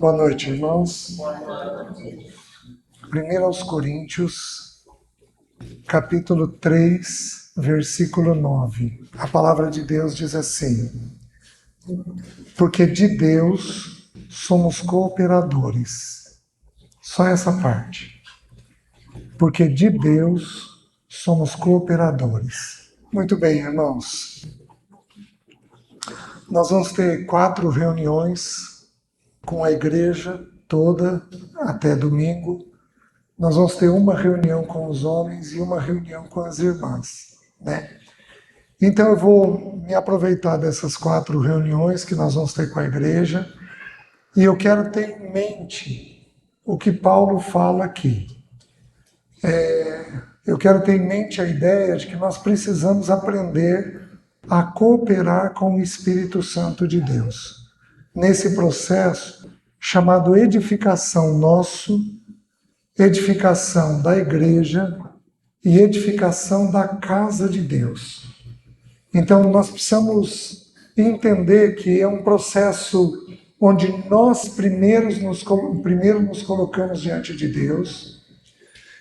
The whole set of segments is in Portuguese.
Boa noite, irmãos. 1 aos Coríntios, capítulo 3, versículo 9. A palavra de Deus diz assim: porque de Deus somos cooperadores. Só essa parte. Porque de Deus somos cooperadores. Muito bem, irmãos. Nós vamos ter 4 reuniões com a igreja toda até domingo. Nós vamos ter uma reunião com os homens e uma reunião com as irmãs, né? Então eu vou me aproveitar dessas 4 reuniões que nós vamos ter com a igreja e eu quero ter em mente o que Paulo fala aqui. Eu quero ter em mente a ideia de que nós precisamos aprender a cooperar com o Espírito Santo de Deus, nesse processo chamado edificação nosso, edificação da igreja e edificação da casa de Deus. Então nós precisamos entender que é um processo onde nós primeiro nos colocamos diante de Deus,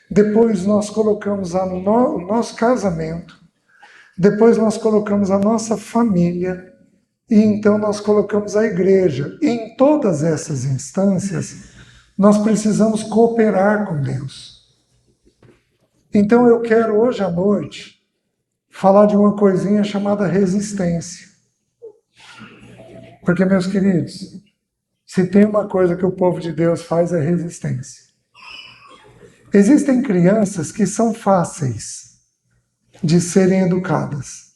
depois nós colocamos o nosso casamento, depois nós colocamos a nossa família e então nós colocamos a igreja. E em todas essas instâncias nós precisamos cooperar com Deus. Então eu quero hoje à noite falar de uma coisinha chamada resistência. Porque, meus queridos, se tem uma coisa que o povo de Deus faz é resistência. Existem crianças que são fáceis de serem educadas.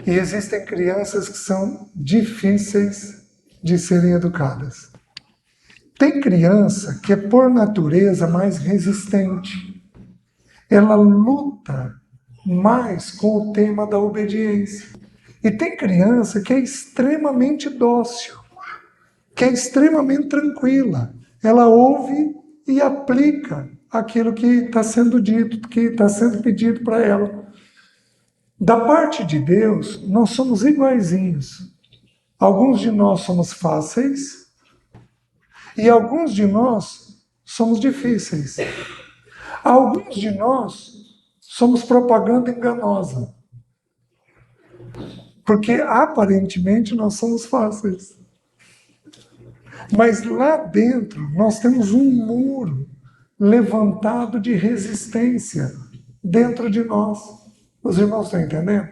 E existem crianças que são difíceis de serem educadas. Tem criança que é por natureza mais resistente. Ela luta mais com o tema da obediência. E tem criança que é extremamente dócil, que é extremamente tranquila. Ela ouve e aplica aquilo que está sendo dito, que está sendo pedido para ela. Da parte de Deus, nós somos iguaizinhos. Alguns de nós somos fáceis e alguns de nós somos difíceis. Alguns de nós somos propaganda enganosa. Porque aparentemente nós somos fáceis. Mas lá dentro nós temos um muro levantado de resistência dentro de nós. Os irmãos estão entendendo?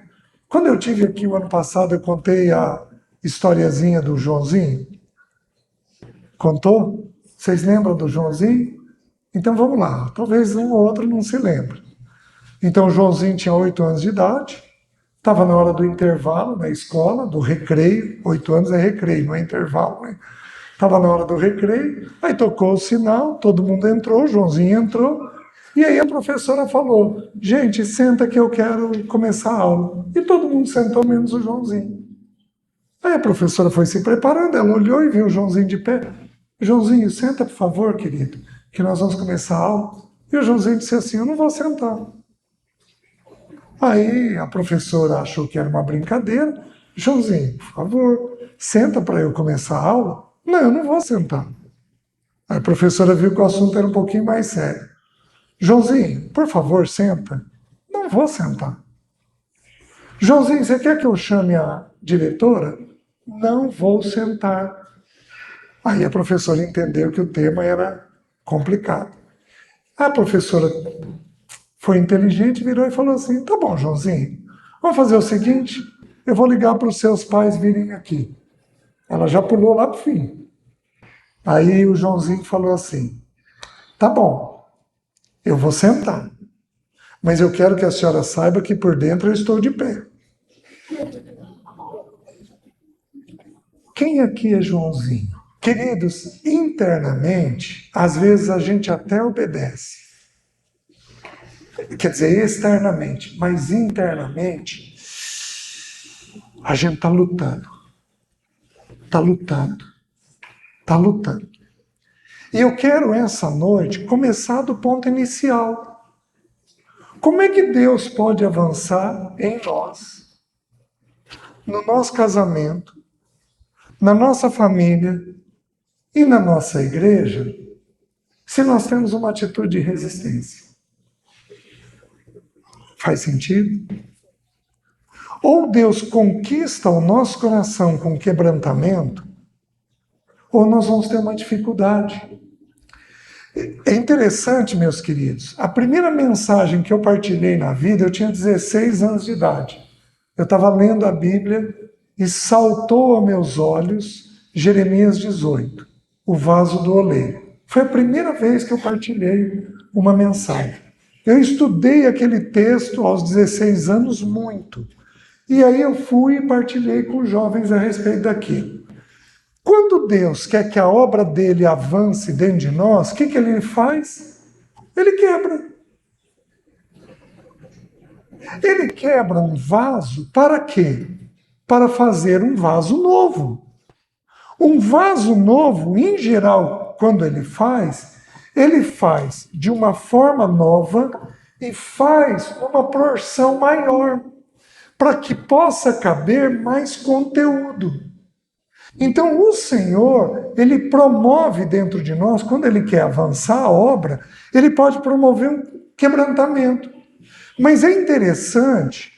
Quando eu tive aqui o ano passado, eu contei a historiazinha do Joãozinho. Contou? Vocês lembram do Joãozinho? Então vamos lá. Talvez um ou outro não se lembre. Então o Joãozinho tinha 8 anos de idade. Estava na hora do intervalo na escola, do recreio. 8 anos é recreio, não é intervalo, né? Estava na hora do recreio, aí tocou o sinal, todo mundo entrou, o Joãozinho entrou, e aí a professora falou: gente, senta que eu quero começar a aula. E todo mundo sentou, menos o Joãozinho. Aí a professora foi se preparando, ela olhou e viu o Joãozinho de pé. Joãozinho, senta, por favor, querido, que nós vamos começar a aula. E o Joãozinho disse assim: eu não vou sentar. Aí a professora achou que era uma brincadeira. Joãozinho, por favor, senta para eu começar a aula. Não, eu não vou sentar. Aí a professora viu que o assunto era um pouquinho mais sério. Joãozinho, por favor, senta. Não vou sentar. Joãozinho, você quer que eu chame a diretora? Não vou sentar. Aí a professora entendeu que o tema era complicado. A professora foi inteligente, virou e falou assim: tá bom, Joãozinho, vamos fazer o seguinte, eu vou ligar para os seus pais virem aqui. Ela já pulou lá para o fim. Aí o Joãozinho falou assim: tá bom, eu vou sentar, mas eu quero que a senhora saiba que por dentro eu estou de pé. Quem aqui é Joãozinho? Queridos, internamente, às vezes a gente até obedece. Quer dizer, externamente, mas internamente, a gente está lutando. Está lutando. Está lutando. E eu quero essa noite começar do ponto inicial. Como é que Deus pode avançar em nós, no nosso casamento, na nossa família, e na nossa igreja se nós temos uma atitude de resistência? Faz sentido? Ou Deus conquista o nosso coração com quebrantamento, ou nós vamos ter uma dificuldade. É interessante, meus queridos, a primeira mensagem que eu partilhei na vida, eu tinha 16 anos de idade. Eu estava lendo a Bíblia e saltou aos meus olhos Jeremias 18, o vaso do oleiro. Foi a primeira vez que eu partilhei uma mensagem. Eu estudei aquele texto aos 16 anos muito. E aí eu fui e partilhei com os jovens a respeito daquilo. Quando Deus quer que a obra dele avance dentro de nós, o que ele faz? Ele quebra. Ele quebra um vaso para quê? Para fazer um vaso novo. Um vaso novo, em geral, quando ele faz de uma forma nova e faz uma porção maior, para que possa caber mais conteúdo. Então o Senhor, ele promove dentro de nós, quando ele quer avançar a obra, ele pode promover um quebrantamento. Mas é interessante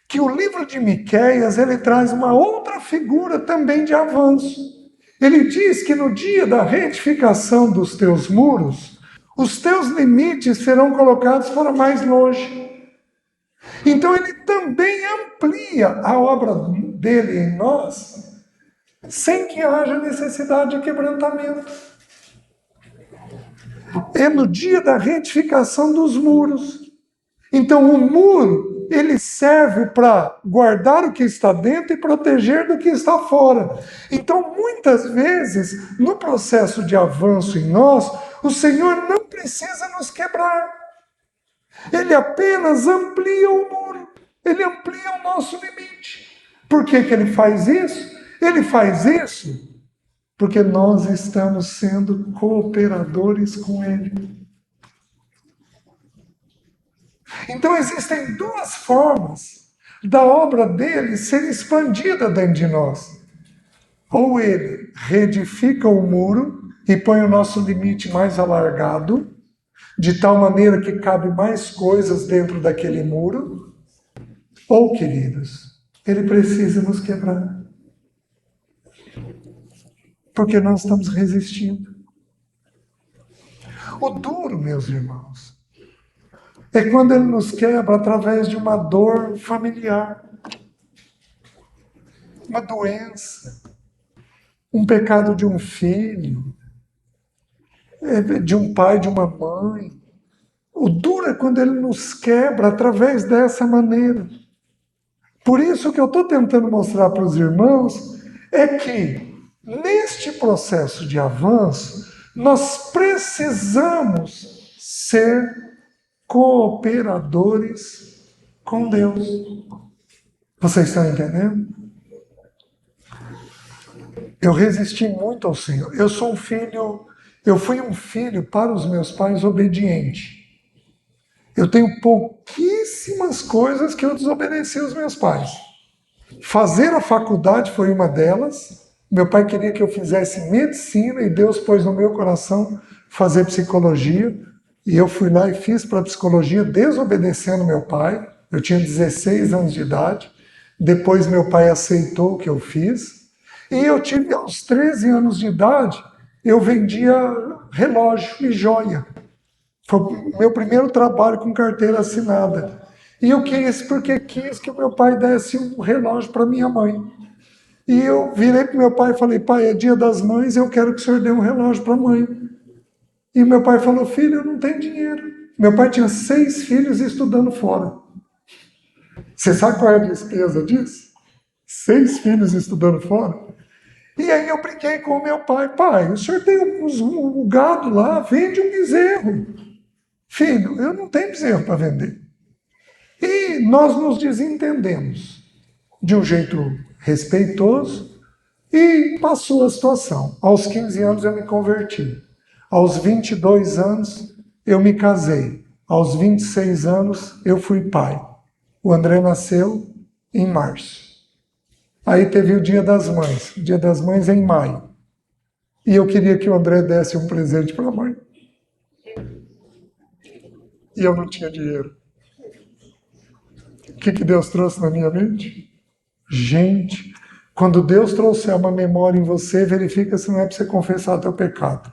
que o livro de Miqueias, ele traz uma outra figura também de avanço. Ele diz que no dia da retificação dos teus muros, os teus limites serão colocados para mais longe. Então ele também amplia a obra dele em nós, sem que haja necessidade de quebrantamento. É no dia da retificação dos muros. Então o muro, ele serve para guardar o que está dentro e proteger do que está fora. Então muitas vezes, no processo de avanço em nós, o Senhor não precisa nos quebrar. Ele apenas amplia o muro. Ele amplia o nosso limite. Por que ele faz isso? Ele faz isso porque nós estamos sendo cooperadores com Ele. Então existem duas formas da obra dele ser expandida dentro de nós. Ou ele reedifica o muro e põe o nosso limite mais alargado, de tal maneira que cabe mais coisas dentro daquele muro, ou, queridos, ele precisa nos quebrar. Porque nós estamos resistindo. O duro, meus irmãos, é quando ele nos quebra através de uma dor familiar, uma doença, um pecado de um filho, de um pai, de uma mãe. O duro é quando ele nos quebra através dessa maneira. Por isso que eu estou tentando mostrar para os irmãos é que neste processo de avanço, nós precisamos ser cooperadores com Deus. Vocês estão entendendo? Eu resisti muito ao Senhor. Eu fui um filho para os meus pais obediente. Eu tenho pouquíssimas coisas que eu desobedeci aos meus pais. Fazer a faculdade foi uma delas. Meu pai queria que eu fizesse medicina e Deus pôs no meu coração fazer psicologia. E eu fui lá e fiz para psicologia desobedecendo meu pai. Eu tinha 16 anos de idade. Depois meu pai aceitou o que eu fiz. E eu tive, aos 13 anos de idade, eu vendia relógio e joia. Foi o meu primeiro trabalho com carteira assinada. E eu quis porque quis que o meu pai desse um relógio para minha mãe. E eu virei para meu pai e falei, pai, é dia das mães, eu quero que o senhor dê um relógio para a mãe. E meu pai falou, filho, eu não tenho dinheiro. Meu pai tinha 6 filhos estudando fora. Você sabe qual é a despesa disso? 6 filhos estudando fora. E aí eu brinquei com o meu pai, pai, o senhor tem um gado lá, vende um bezerro. Filho, eu não tenho bezerro para vender. E nós nos desentendemos de um jeito respeitoso e passou a situação. Aos 15 anos eu me converti. Aos 22 anos eu me casei. Aos 26 anos eu fui pai. O André nasceu em março. Aí teve o Dia das Mães. O Dia das Mães é em maio. E eu queria que o André desse um presente para a mãe. E eu não tinha dinheiro. O que Deus trouxe na minha mente? Gente, quando Deus trouxer uma memória em você, verifica se não é para você confessar teu pecado.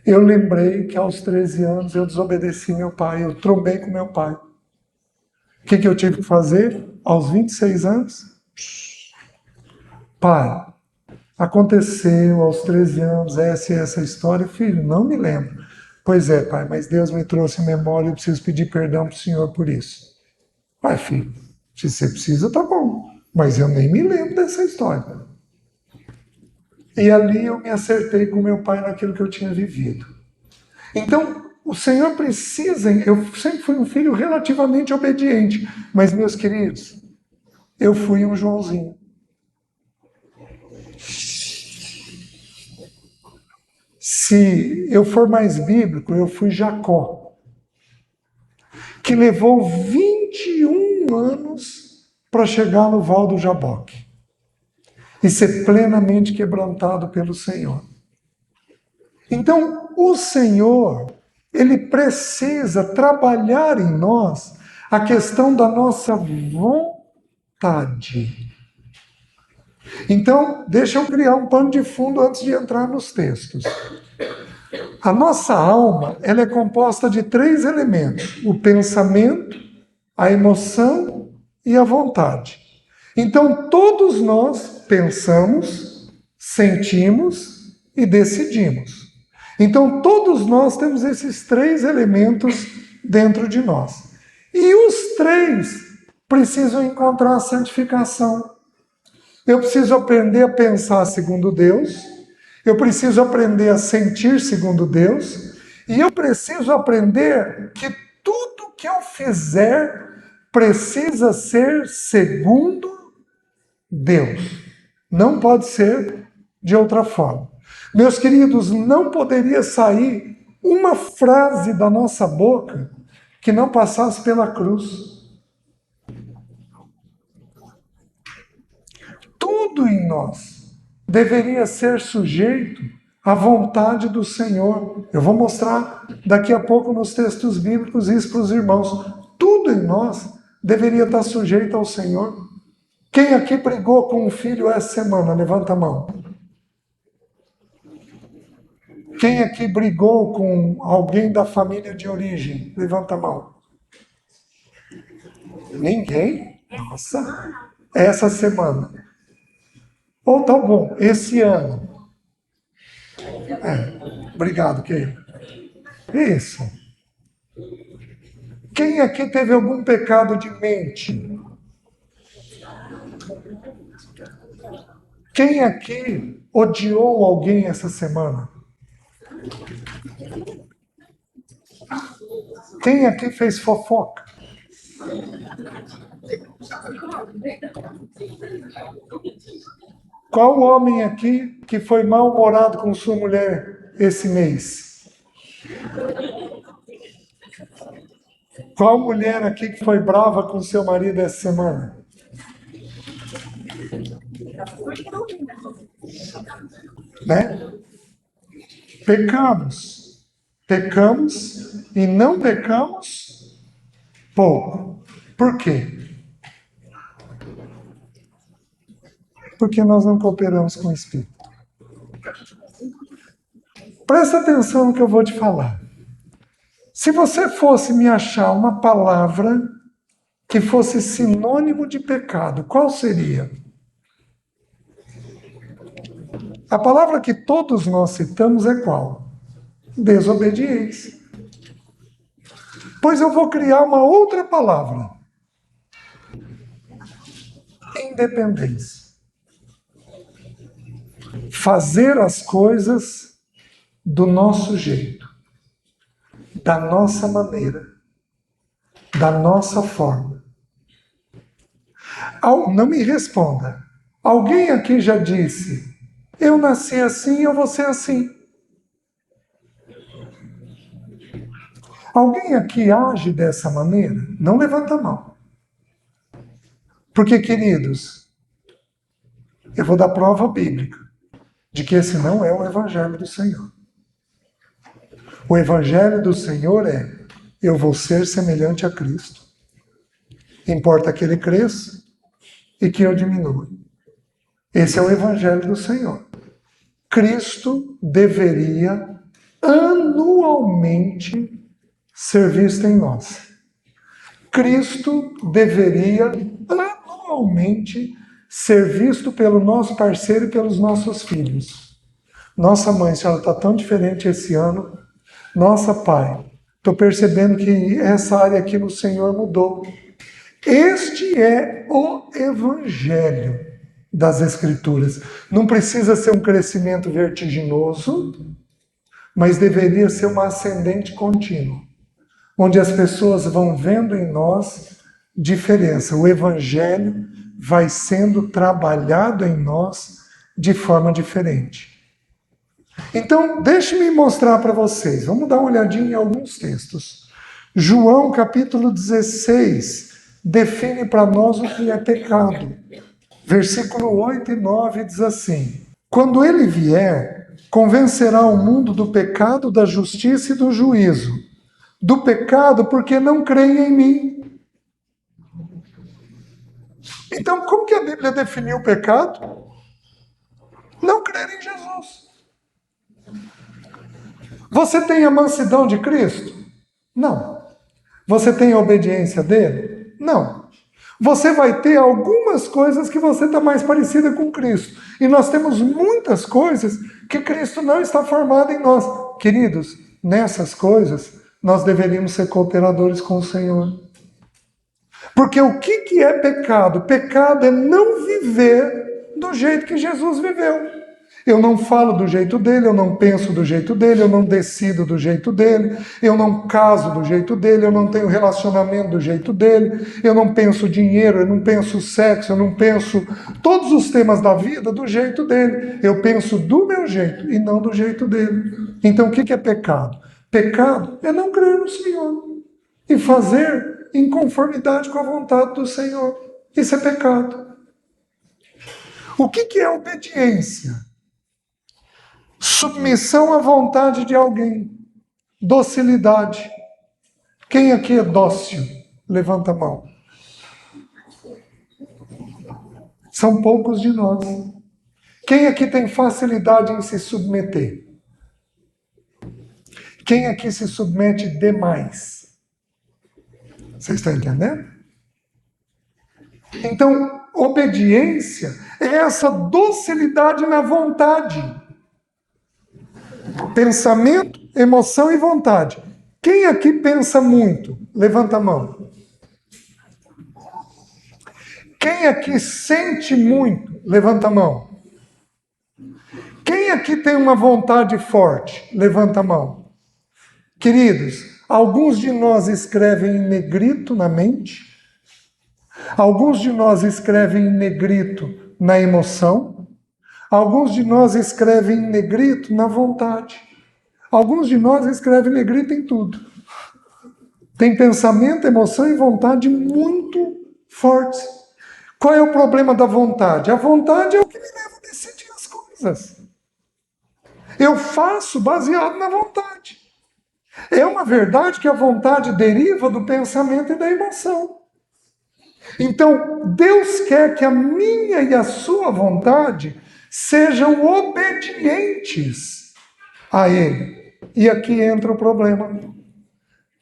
Eu lembrei que aos 13 anos eu desobedeci meu pai, eu trombei com meu pai. O que eu tive que fazer? Aos 26 anos? Pai, aconteceu aos 13 anos essa e essa história. Filho, não me lembro. Pois é, pai, mas Deus me trouxe memória e eu preciso pedir perdão para o Senhor por isso. Pai, filho, se você precisa, tá bom. Mas eu nem me lembro dessa história. E ali eu me acertei com meu pai naquilo que eu tinha vivido. Então, o Senhor precisa... Eu sempre fui um filho relativamente obediente. Mas, meus queridos, eu fui um Joãozinho. Se eu for mais bíblico, eu fui Jacó, que levou 21 anos para chegar no Val do Jaboque e ser plenamente quebrantado pelo Senhor. Então, o Senhor, Ele precisa trabalhar em nós a questão da nossa vontade. Então, deixa eu criar um pano de fundo antes de entrar nos textos. A nossa alma, ela é composta de 3 elementos: o pensamento, a emoção e a vontade. Então, todos nós pensamos, sentimos e decidimos. Então, todos nós temos esses 3 elementos dentro de nós. E os 3 precisam encontrar a santificação. Eu preciso aprender a pensar segundo Deus, eu preciso aprender a sentir segundo Deus, e eu preciso aprender que tudo que eu fizer precisa ser segundo Deus. Não pode ser de outra forma. Meus queridos, não poderia sair uma frase da nossa boca que não passasse pela cruz. Tudo em nós deveria ser sujeito à vontade do Senhor. Eu vou mostrar daqui a pouco nos textos bíblicos isso para os irmãos. Tudo em nós deveria estar sujeito ao Senhor. Quem aqui brigou com um filho essa semana? Levanta a mão. Quem aqui brigou com alguém da família de origem? Levanta a mão. Ninguém? Nossa, essa semana. Ou tá bom, esse ano. Obrigado, Kei. Isso. Quem aqui teve algum pecado de mente? Quem aqui odiou alguém essa semana? Quem aqui fez fofoca? Qual homem aqui que foi mal-humorado com sua mulher esse mês? Qual mulher aqui que foi brava com seu marido essa semana? Né? Pecamos. Pecamos e não pecamos pouco. Por quê? Porque nós não cooperamos com o Espírito. Presta atenção no que eu vou te falar. Se você fosse me achar uma palavra que fosse sinônimo de pecado, qual seria? A palavra que todos nós citamos é qual? Desobediência. Pois eu vou criar uma outra palavra. Independência. Fazer as coisas do nosso jeito, da nossa maneira, da nossa forma. Não me responda. Alguém aqui já disse: eu nasci assim, eu vou ser assim. Alguém aqui age dessa maneira? Não levanta a mão. Porque, queridos, eu vou dar prova bíblica. de que esse não é o Evangelho do Senhor. O Evangelho do Senhor é: eu vou ser semelhante a Cristo. Importa que ele cresça e que eu diminua. Esse é o Evangelho do Senhor. Cristo deveria anualmente ser visto em nós. Cristo deveria anualmente ser visto pelo nosso parceiro e pelos nossos filhos. Nossa mãe, a senhora está tão diferente esse ano. Nossa, pai, estou percebendo que essa área aqui no Senhor mudou. Este é o Evangelho das Escrituras. Não precisa ser um crescimento vertiginoso, mas deveria ser uma ascendente contínua, onde as pessoas vão vendo em nós diferença. O Evangelho vai sendo trabalhado em nós de forma diferente. Então, deixe-me mostrar para vocês. Vamos dar uma olhadinha em alguns textos. João, capítulo 16, define para nós o que é pecado. Versículo 8 e 9 diz assim: quando ele vier, convencerá o mundo do pecado, da justiça e do juízo. Do pecado, porque não creem em mim. Então, como que a Bíblia definiu o pecado? Não crer em Jesus. Você tem a mansidão de Cristo? Não. Você tem a obediência dele? Não. Você vai ter algumas coisas que você está mais parecida com Cristo. E nós temos muitas coisas que Cristo não está formado em nós. Queridos, nessas coisas, nós deveríamos ser cooperadores com o Senhor. Porque o que é pecado? Pecado é não viver do jeito que Jesus viveu. Eu não falo do jeito dele, eu não penso do jeito dele, eu não decido do jeito dele, eu não caso do jeito dele, eu não tenho relacionamento do jeito dele, eu não penso dinheiro, eu não penso sexo, eu não penso todos os temas da vida do jeito dele. Eu penso do meu jeito e não do jeito dele. Então o que é pecado? Pecado é não crer no Senhor e fazer em conformidade com a vontade do Senhor. Isso é pecado. O que é obediência? Submissão à vontade de alguém. Docilidade. Quem aqui é dócil? Levanta a mão. São poucos de nós. Quem aqui tem facilidade em se submeter? Quem aqui se submete demais? Vocês estão entendendo? Então, obediência é essa docilidade na vontade. Pensamento, emoção e vontade. Quem aqui pensa muito? Levanta a mão. Quem aqui sente muito? Levanta a mão. Quem aqui tem uma vontade forte? Levanta a mão. Queridos, alguns de nós escrevem em negrito na mente. Alguns de nós escrevem em negrito na emoção. Alguns de nós escrevem em negrito na vontade. Alguns de nós escrevem em negrito em tudo. Tem pensamento, emoção e vontade muito fortes. Qual é o problema da vontade? A vontade é o que me leva a decidir as coisas. Eu faço baseado na vontade. É uma verdade que a vontade deriva do pensamento e da emoção. Então, Deus quer que a minha e a sua vontade sejam obedientes a Ele. E aqui entra o problema.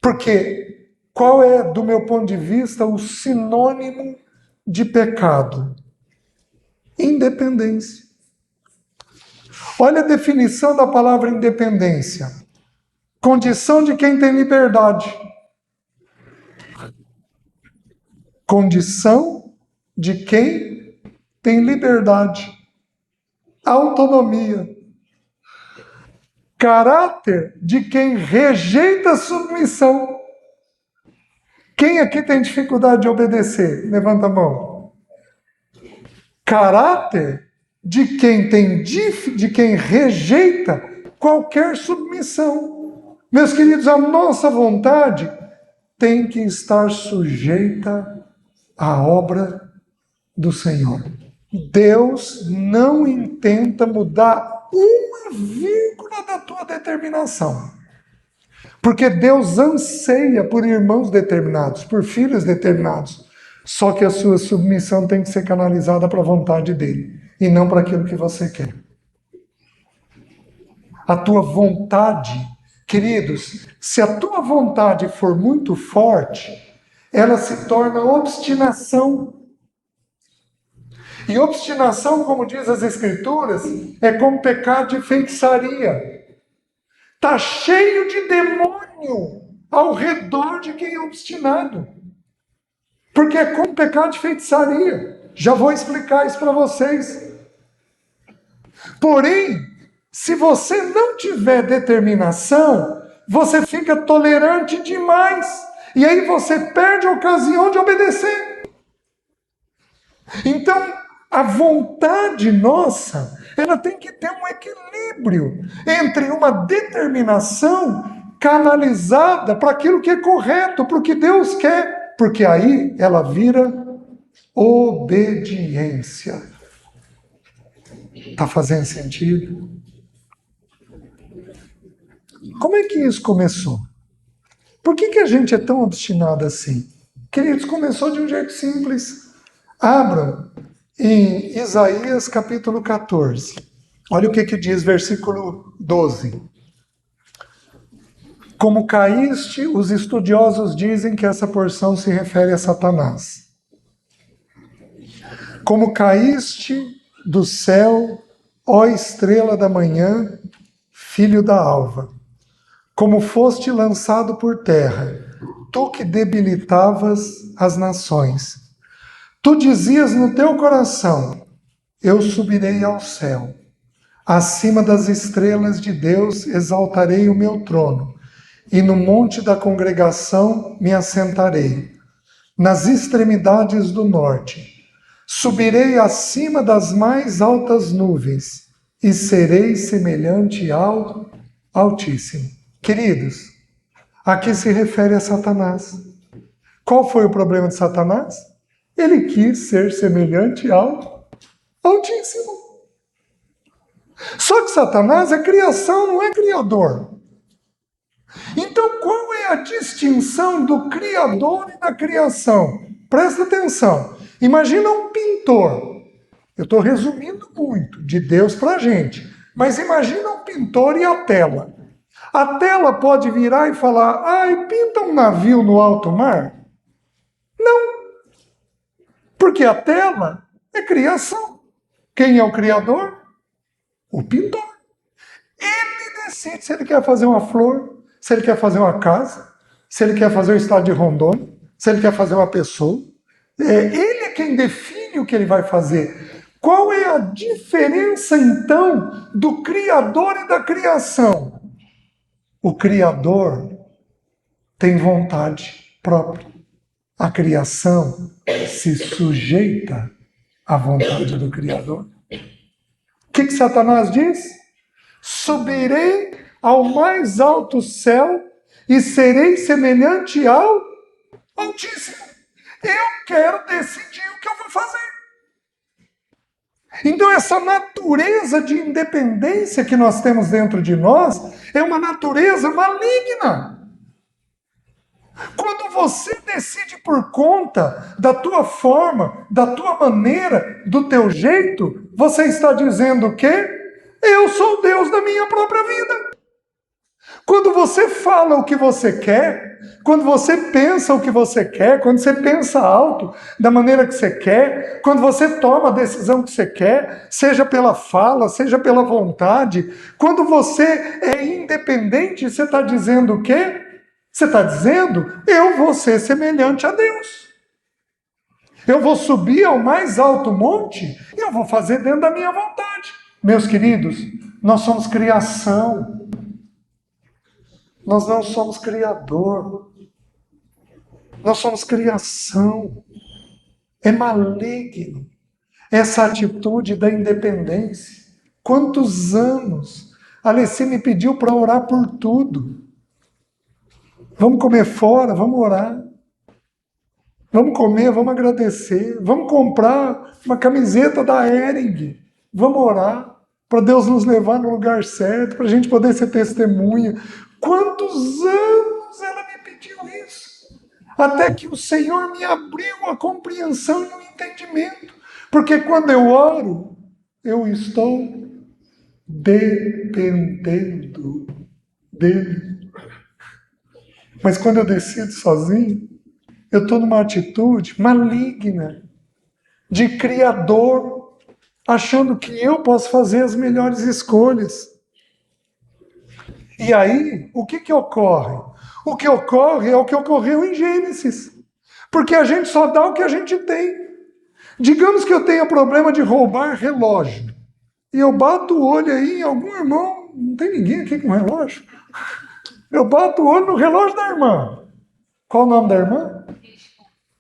Porque qual é, do meu ponto de vista, o sinônimo de pecado? Independência. Olha a definição da palavra independência. Condição de quem tem liberdade. Condição de quem tem liberdade. Autonomia. Caráter de quem rejeita a submissão. Quem aqui tem dificuldade de obedecer? Levanta a mão. Caráter de quem de quem rejeita qualquer submissão. Meus queridos, a nossa vontade tem que estar sujeita à obra do Senhor. Deus não intenta mudar uma vírgula da tua determinação. Porque Deus anseia por irmãos determinados, por filhos determinados. Só que a sua submissão tem que ser canalizada para a vontade dele, e não para aquilo que você quer. A tua vontade, queridos, se a tua vontade for muito forte, ela se torna obstinação. E obstinação, como diz as Escrituras, é como pecado de feitiçaria. Está cheio de demônio ao redor de quem é obstinado. Porque é como pecado de feitiçaria. Já vou explicar isso para vocês. Porém, se você não tiver determinação, você fica tolerante demais. E aí você perde a ocasião de obedecer. Então, a vontade nossa, ela tem que ter um equilíbrio entre uma determinação canalizada para aquilo que é correto, para o que Deus quer, porque aí ela vira obediência. Está fazendo sentido? Como é que isso começou? Por que a gente é tão obstinado assim? Queridos, começou de um jeito simples. Abram em Isaías capítulo 14. Olha o que diz versículo 12. Como caíste, os estudiosos dizem que essa porção se refere a Satanás. Como caíste do céu, ó estrela da manhã, filho da alva. Como foste lançado por terra, tu que debilitavas as nações. Tu dizias no teu coração, eu subirei ao céu. Acima das estrelas de Deus exaltarei o meu trono, e no monte da congregação me assentarei. Nas extremidades do norte, subirei acima das mais altas nuvens, e serei semelhante ao Altíssimo. Queridos, aqui se refere a Satanás. Qual foi o problema de Satanás? Ele quis ser semelhante ao Altíssimo. Só que Satanás é criação, não é criador. Então, qual é a distinção do criador e da criação? Presta atenção. Imagina um pintor. Eu estou resumindo muito de Deus para a gente. Mas imagina um pintor e a tela. A tela pode virar e falar, ai, pinta um navio no alto mar? Não. Porque a tela é criação. Quem é o criador? O pintor. Ele decide se ele quer fazer uma flor, se ele quer fazer uma casa, se ele quer fazer o estado de Rondônia, se ele quer fazer uma pessoa. Ele é quem define o que ele vai fazer. Qual é a diferença, então, do Criador e da criação? O Criador tem vontade própria. A criação se sujeita à vontade do Criador. O que Satanás diz? Subirei ao mais alto céu e serei semelhante ao Altíssimo. Eu quero decidir o que eu vou fazer. Então essa natureza de independência que nós temos dentro de nós é uma natureza maligna. Quando você decide por conta da tua forma, da tua maneira, do teu jeito, você está dizendo o quê? Eu sou Deus da minha própria vida. Quando você fala o que você quer, quando você pensa o que você quer, quando você pensa alto da maneira que você quer, quando você toma a decisão que você quer, seja pela fala, seja pela vontade, quando você é independente, você está dizendo o quê? Você está dizendo, eu vou ser semelhante a Deus. Eu vou subir ao mais alto monte e eu vou fazer dentro da minha vontade. Meus queridos, nós somos criação. Nós não somos criador. Nós somos criação. É maligno essa atitude da independência. Quantos anos a Alessi me pediu para orar por tudo. Vamos comer fora, vamos orar. Vamos comer, vamos agradecer. Vamos comprar uma camiseta da Hering. Vamos orar. para Deus nos levar no lugar certo, para a gente poder ser testemunha. Quantos anos ela me pediu isso? Até que o Senhor me abriu a compreensão e o entendimento. Porque quando eu oro, eu estou dependendo dele. Mas quando eu decido sozinho, eu estou numa atitude maligna, de criador, achando que eu posso fazer as melhores escolhas. E aí, o que ocorre? O que ocorre é o que ocorreu em Gênesis. Porque a gente só dá o que a gente tem. Digamos que eu tenha problema de roubar relógio. E eu bato o olho aí em algum irmão, não tem ninguém aqui com relógio. Eu bato o olho no relógio da irmã. Qual o nome da irmã?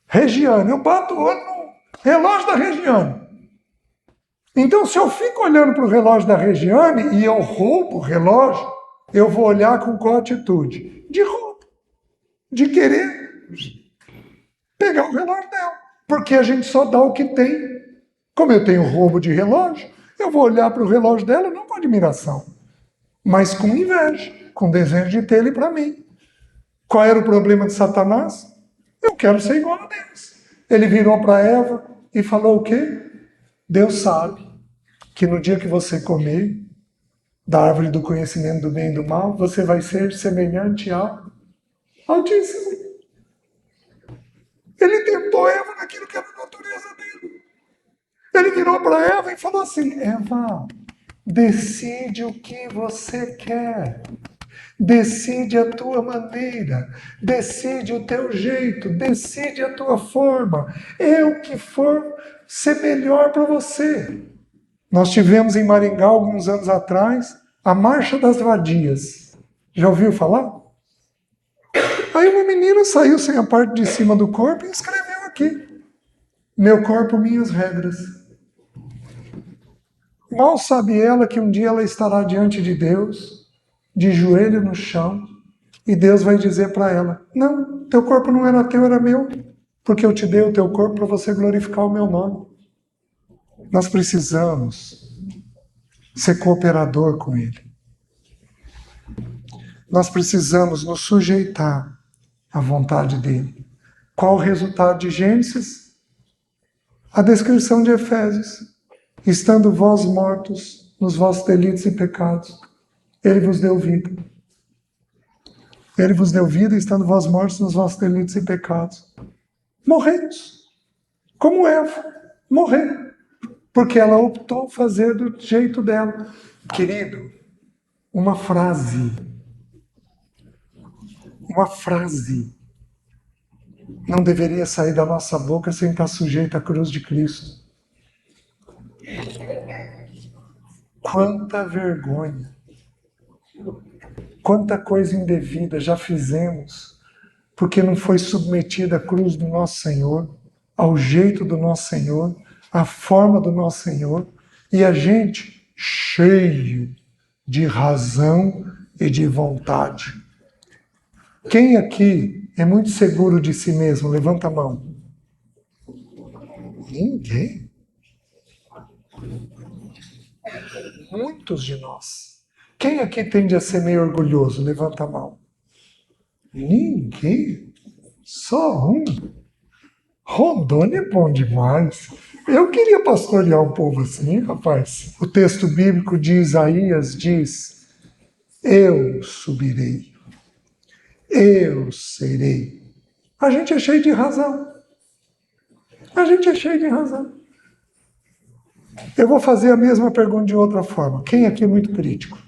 Regiane. Eu bato o olho no relógio da Regiane. Então, se eu fico olhando para o relógio da Regiane e eu roubo o relógio, eu vou olhar com qual atitude? De roubo. De querer pegar o relógio dela. Porque a gente só dá o que tem. Como eu tenho roubo de relógio, eu vou olhar para o relógio dela não com admiração, mas com inveja, com desejo de ter ele para mim. Qual era o problema de Satanás? Eu quero ser igual a Deus. Ele virou para Eva e falou o quê? Deus sabe que no dia que você comer da árvore do conhecimento do bem e do mal, você vai ser semelhante ao Altíssimo. Ele tentou Eva naquilo que era a natureza dele. Ele virou para Eva e falou assim: Eva, decide o que você quer. Decide a tua maneira, decide o teu jeito, decide a tua forma. É o que for ser melhor para você. Nós tivemos em Maringá, alguns anos atrás, a Marcha das Vadias. Já ouviu falar? Aí uma menina saiu sem a parte de cima do corpo e escreveu aqui: meu corpo, minhas regras. Mal sabe ela que um dia ela estará diante de Deus, de joelho no chão, e Deus vai dizer para ela: não, teu corpo não era teu, era meu, porque eu te dei o teu corpo para você glorificar o meu nome. Nós precisamos ser cooperador com Ele. Nós precisamos nos sujeitar à vontade dEle. Qual o resultado de Gênesis? A descrição de Efésios. Estando vós mortos nos vossos delitos e pecados, Ele vos deu vida. Ele vos deu vida, estando vós mortos nos vossos delitos e pecados. Morremos. Como Eva. Morrer. Porque ela optou fazer do jeito dela. Querido, uma frase não deveria sair da nossa boca sem estar sujeita à cruz de Cristo. Quanta vergonha, quanta coisa indevida já fizemos, porque não foi submetida à cruz do nosso Senhor, ao jeito do nosso Senhor, à forma do nosso Senhor, e a gente cheio de razão e de vontade. Quem aqui é muito seguro de si mesmo? Levanta a mão. Ninguém. Muitos de nós. Quem aqui tende a ser meio orgulhoso? Levanta a mão. Ninguém. Só um. Rondônia é bom demais. Eu queria pastorear um povo assim, rapaz. O texto bíblico de Isaías diz: eu subirei. Eu serei. A gente é cheio de razão. A gente é cheio de razão. Eu vou fazer a mesma pergunta de outra forma. Quem aqui é muito crítico?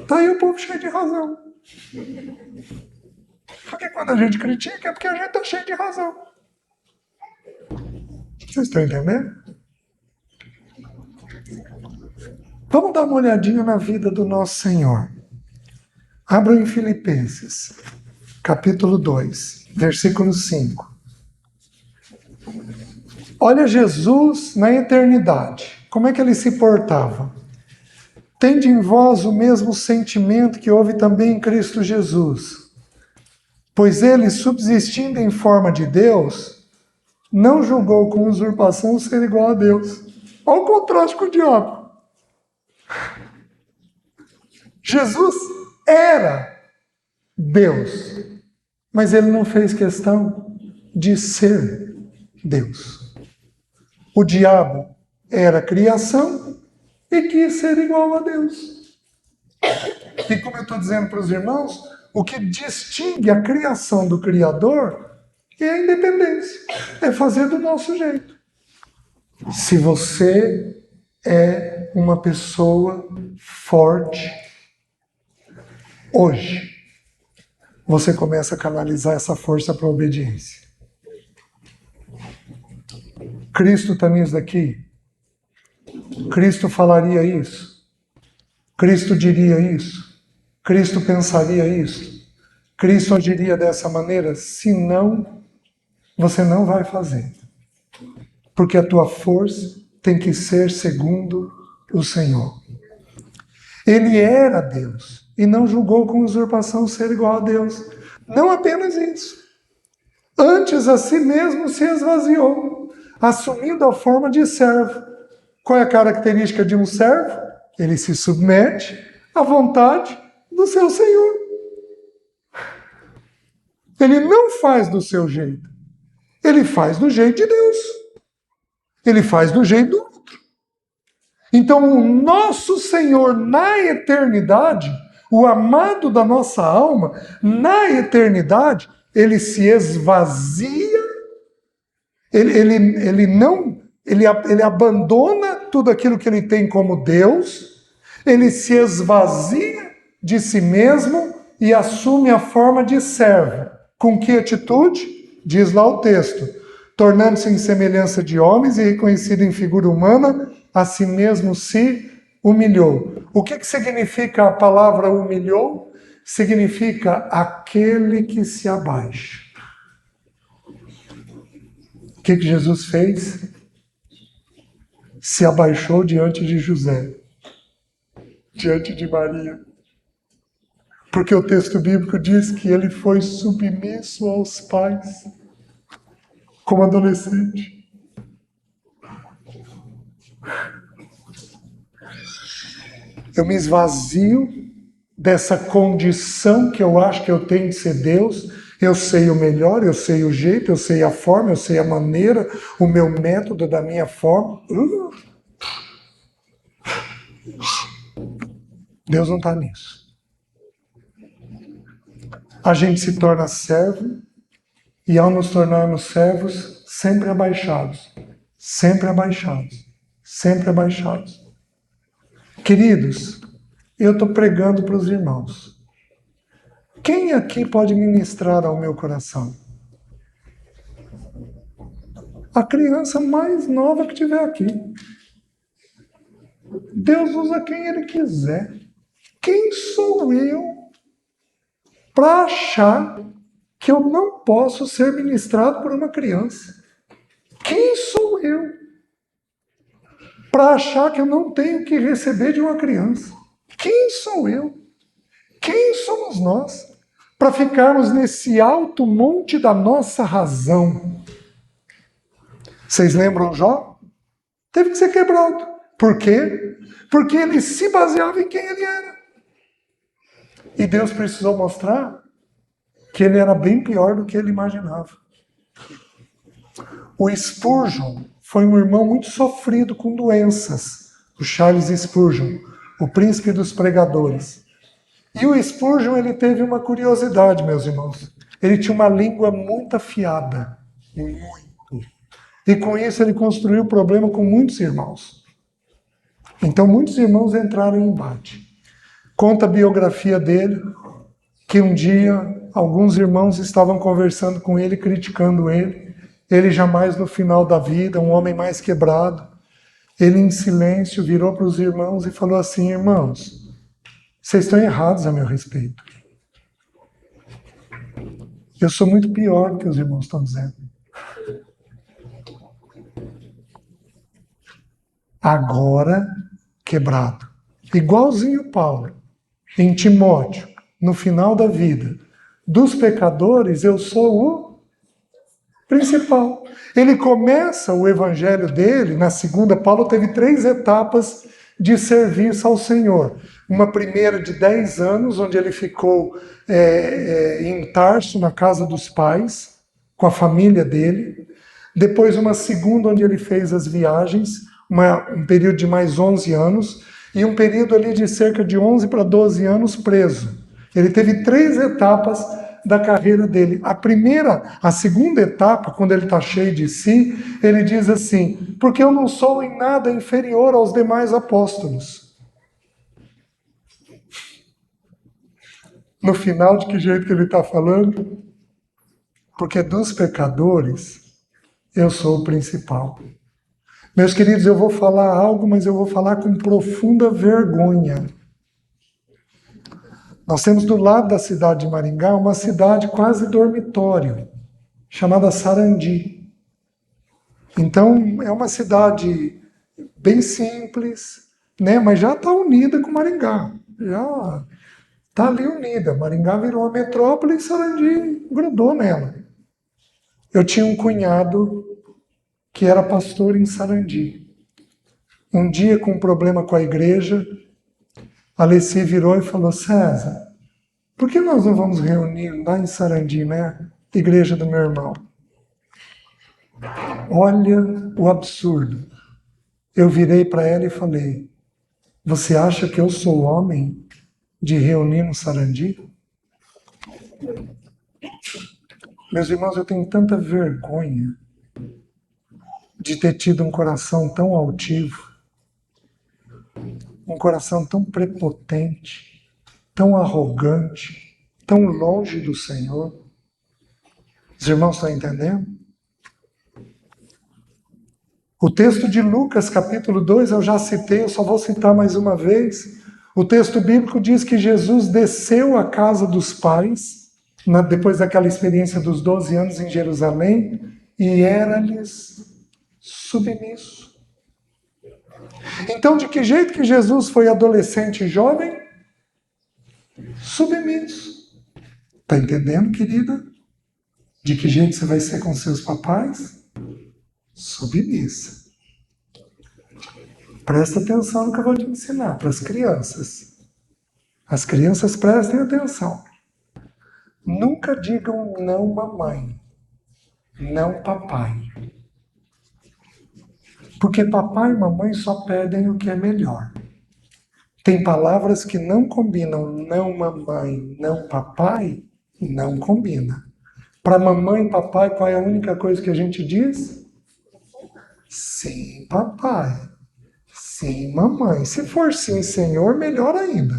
Tá aí o povo cheio de razão. Porque quando a gente critica é porque a gente está cheio de razão. Vocês estão entendendo? Vamos dar uma olhadinha na vida do nosso Senhor. Abram em Filipenses, capítulo 2, versículo 5. Olha Jesus na eternidade. Como é que ele se portava? Tende em vós o mesmo sentimento que houve também em Cristo Jesus. Pois ele, subsistindo em forma de Deus, não julgou com usurpação ser igual a Deus. Olha o contraste com o diabo. Jesus era Deus, mas ele não fez questão de ser Deus. O diabo era a criação e quis ser igual a Deus. E como eu estou dizendo para os irmãos, o que distingue a criação do Criador é a independência, é fazer do nosso jeito. Se você é uma pessoa forte, hoje, você começa a canalizar essa força para a obediência. Cristo está nisso daqui? Cristo falaria isso? Cristo diria isso? Cristo pensaria isso? Cristo agiria dessa maneira? Se não, você não vai fazer. Porque a tua força tem que ser segundo o Senhor. Ele era Deus e não julgou com usurpação ser igual a Deus. Não apenas isso. Antes a si mesmo se esvaziou, assumindo a forma de servo. Qual é a característica de um servo? Ele se submete à vontade do seu Senhor. Ele não faz do seu jeito. Ele faz do jeito de Deus. Ele faz do jeito do outro. Então, o nosso Senhor na eternidade, o amado da nossa alma, na eternidade, ele se esvazia, ele abandona tudo aquilo que ele tem como Deus, ele se esvazia de si mesmo e assume a forma de servo. Com que atitude? Diz lá o texto. Tornando-se em semelhança de homens e reconhecido em figura humana, a si mesmo se humilhou. O que significa a palavra humilhou? Significa aquele que se abaixa. O que Jesus fez? Se abaixou diante de José, diante de Maria. Porque o texto bíblico diz que ele foi submisso aos pais, como adolescente. Eu me esvazio dessa condição que eu acho que eu tenho de ser Deus. Eu sei o melhor, eu sei o jeito, eu sei a forma, eu sei a maneira, o meu método da minha forma. Deus não está nisso. A gente se torna servo e ao nos tornarmos servos, sempre abaixados, sempre abaixados, sempre abaixados. Queridos, eu estou pregando para os irmãos. Quem aqui pode ministrar ao meu coração? A criança mais nova que tiver aqui. Deus usa quem Ele quiser. Quem sou eu para achar que eu não posso ser ministrado por uma criança? Quem sou eu para achar que eu não tenho que receber de uma criança? Quem sou eu? Quem somos nós para ficarmos nesse alto monte da nossa razão? Vocês lembram Jó? Teve que ser quebrado. Por quê? Porque ele se baseava em quem ele era. E Deus precisou mostrar que ele era bem pior do que ele imaginava. O Spurgeon foi um irmão muito sofrido com doenças. O Charles Spurgeon, o príncipe dos pregadores. E o Spurgeon, ele teve uma curiosidade, meus irmãos. Ele tinha uma língua muito afiada. Muito. E com isso ele construiu problema com muitos irmãos. Então muitos irmãos entraram em embate. Conta a biografia dele, que um dia alguns irmãos estavam conversando com ele, criticando ele. Ele jamais no final da vida, um homem mais quebrado, ele em silêncio virou para os irmãos e falou assim: irmãos, vocês estão errados a meu respeito. Eu sou muito pior do que os irmãos estão dizendo. Agora, quebrado. Igualzinho Paulo, em Timóteo, no final da vida, dos pecadores, eu sou o principal. Ele começa o evangelho dele, na segunda, Paulo teve 3 etapas de serviço ao Senhor. Uma primeira de 10 anos, onde ele ficou em Tarso, na casa dos pais, com a família dele. Depois uma segunda, onde ele fez as viagens, um período de mais 11 anos, e um período ali de cerca de 11 para 12 anos preso. Ele teve 3 etapas da carreira dele. A segunda etapa, quando ele está cheio de si, ele diz assim: porque eu não sou em nada inferior aos demais apóstolos. No final, de que jeito que ele está falando? Porque dos pecadores, eu sou o principal. Meus queridos, eu vou falar algo, mas eu vou falar com profunda vergonha. Nós temos do lado da cidade de Maringá uma cidade quase dormitório, chamada Sarandi. Então, é uma cidade bem simples, né? Mas já está unida com Maringá. Já está ali unida. Maringá virou uma metrópole e Sarandi grudou nela. Eu tinha um cunhado que era pastor em Sarandi. Um dia, com um problema com a igreja, a Alessi virou e falou: César, por que nós não vamos reunir lá em Sarandi, né? Igreja do meu irmão. Olha o absurdo. Eu virei para ela e falei: você acha que eu sou homem de reunir no Sarandi? Meus irmãos, eu tenho tanta vergonha de ter tido um coração tão altivo, um coração tão prepotente, tão arrogante, tão longe do Senhor. Os irmãos estão entendendo? O texto de Lucas, capítulo 2, eu já citei, eu só vou citar mais uma vez. O texto bíblico diz que Jesus desceu à casa dos pais, depois daquela experiência dos 12 anos em Jerusalém, e era-lhes submisso. Então, de que jeito que Jesus foi adolescente e jovem? Submisso. Está entendendo, querida? De que jeito você vai ser com seus papais? Submissa. Presta atenção no que eu vou te ensinar para as crianças. As crianças prestem atenção. Nunca digam não, mamãe. Não, papai. Porque papai e mamãe só pedem o que é melhor. Tem palavras que não combinam. Não, mamãe, não, papai, não combina. Para mamãe e papai, qual é a única coisa que a gente diz? Sim, papai. Sim, mamãe. Se for sim, senhor, melhor ainda.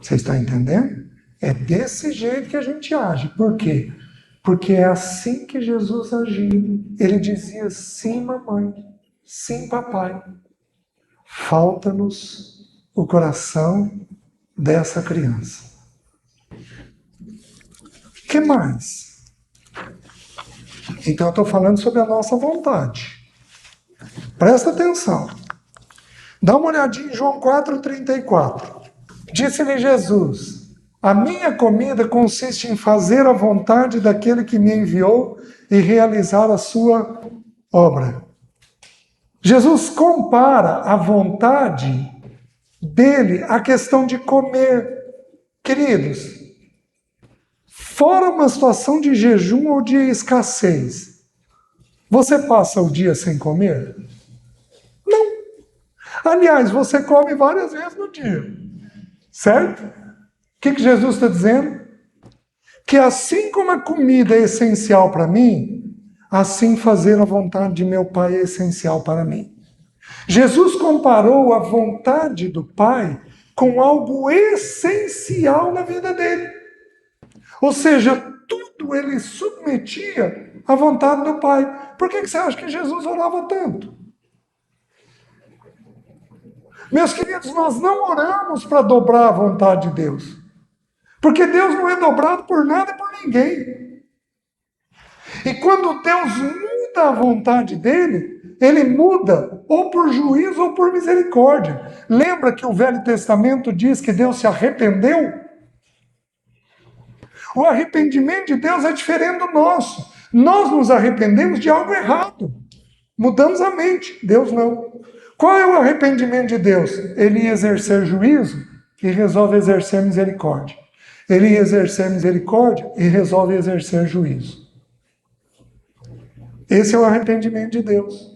Vocês estão entendendo? É desse jeito que a gente age. Por quê? Porque é assim que Jesus agiu. Ele dizia sim, mamãe. Sim, papai. Falta-nos o coração dessa criança. O que mais? Então eu estou falando sobre a nossa vontade. Presta atenção. Dá uma olhadinha em João 4,34. Disse-lhe Jesus: a minha comida consiste em fazer a vontade daquele que me enviou e realizar a sua obra. Jesus compara a vontade dele à questão de comer. Queridos, fora uma situação de jejum ou de escassez, você passa o dia sem comer? Não. Aliás, você come várias vezes no dia. Certo? O que Jesus está dizendo? Que assim como a comida é essencial para mim, assim fazer a vontade de meu Pai é essencial para mim. Jesus comparou a vontade do Pai com algo essencial na vida dele. Ou seja, tudo ele submetia à vontade do Pai. Por que você acha que Jesus orava tanto? Meus queridos, nós não oramos para dobrar a vontade de Deus. Porque Deus não é dobrado por nada e por ninguém. E quando Deus muda a vontade dele, ele muda ou por juízo ou por misericórdia. Lembra que o Velho Testamento diz que Deus se arrependeu? O arrependimento de Deus é diferente do nosso. Nós nos arrependemos de algo errado. Mudamos a mente, Deus não. Qual é o arrependimento de Deus? Ele ia exercer juízo e resolve exercer misericórdia. Ele ia exercer misericórdia e resolve exercer juízo. Esse é o arrependimento de Deus.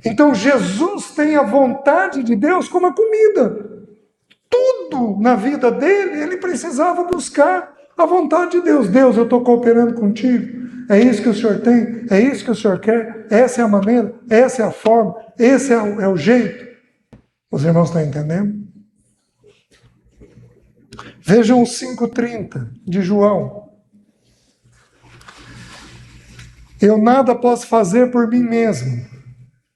Então Jesus tem a vontade de Deus como a comida. Tudo na vida dele, ele precisava buscar a vontade de Deus. Deus, eu estou cooperando contigo. É isso que o Senhor tem, é isso que o Senhor quer, essa é a maneira, essa é a forma, esse é o jeito. Os irmãos estão entendendo? Vejam o 5,30 de João. Eu nada posso fazer por mim mesmo.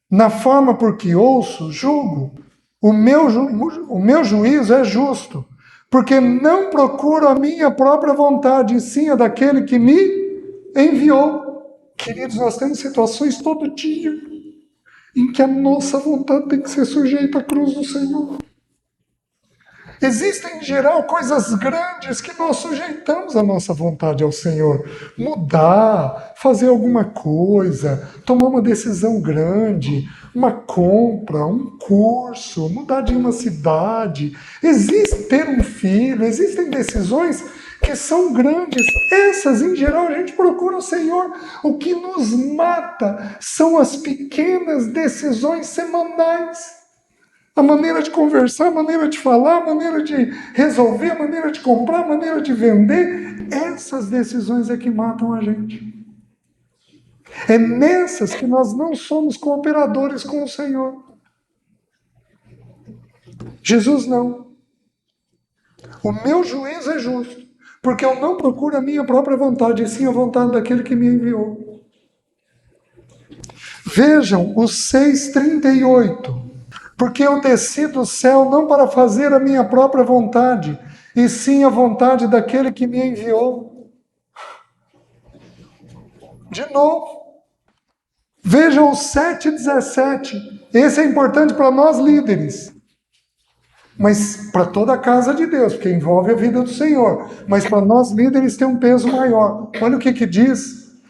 Na forma por que ouço, julgo. O meu juízo é justo, porque não procuro a minha própria vontade, e sim a daquele que me enviou. Queridos, nós temos situações todo dia em que a nossa vontade tem que ser sujeita à cruz do Senhor. Existem, em geral, coisas grandes que nós sujeitamos a nossa vontade ao Senhor. Mudar, fazer alguma coisa, tomar uma decisão grande, uma compra, um curso, mudar de uma cidade. Existe ter um filho, existem decisões que são grandes. Essas, em geral, a gente procura o Senhor. O que nos mata são as pequenas decisões semanais. A maneira de conversar, a maneira de falar, a maneira de resolver, a maneira de comprar, a maneira de vender. Essas decisões é que matam a gente. É nessas que nós não somos cooperadores com o Senhor. Jesus não. O meu juízo é justo, porque eu não procuro a minha própria vontade, e sim a vontade daquele que me enviou. Vejam o 6,38. Porque eu desci do céu não para fazer a minha própria vontade, e sim a vontade daquele que me enviou. De novo. Vejam o 7,17. Esse é importante para nós líderes. Mas para toda a casa de Deus, porque envolve a vida do Senhor. Mas para nós líderes tem um peso maior. Olha o que diz.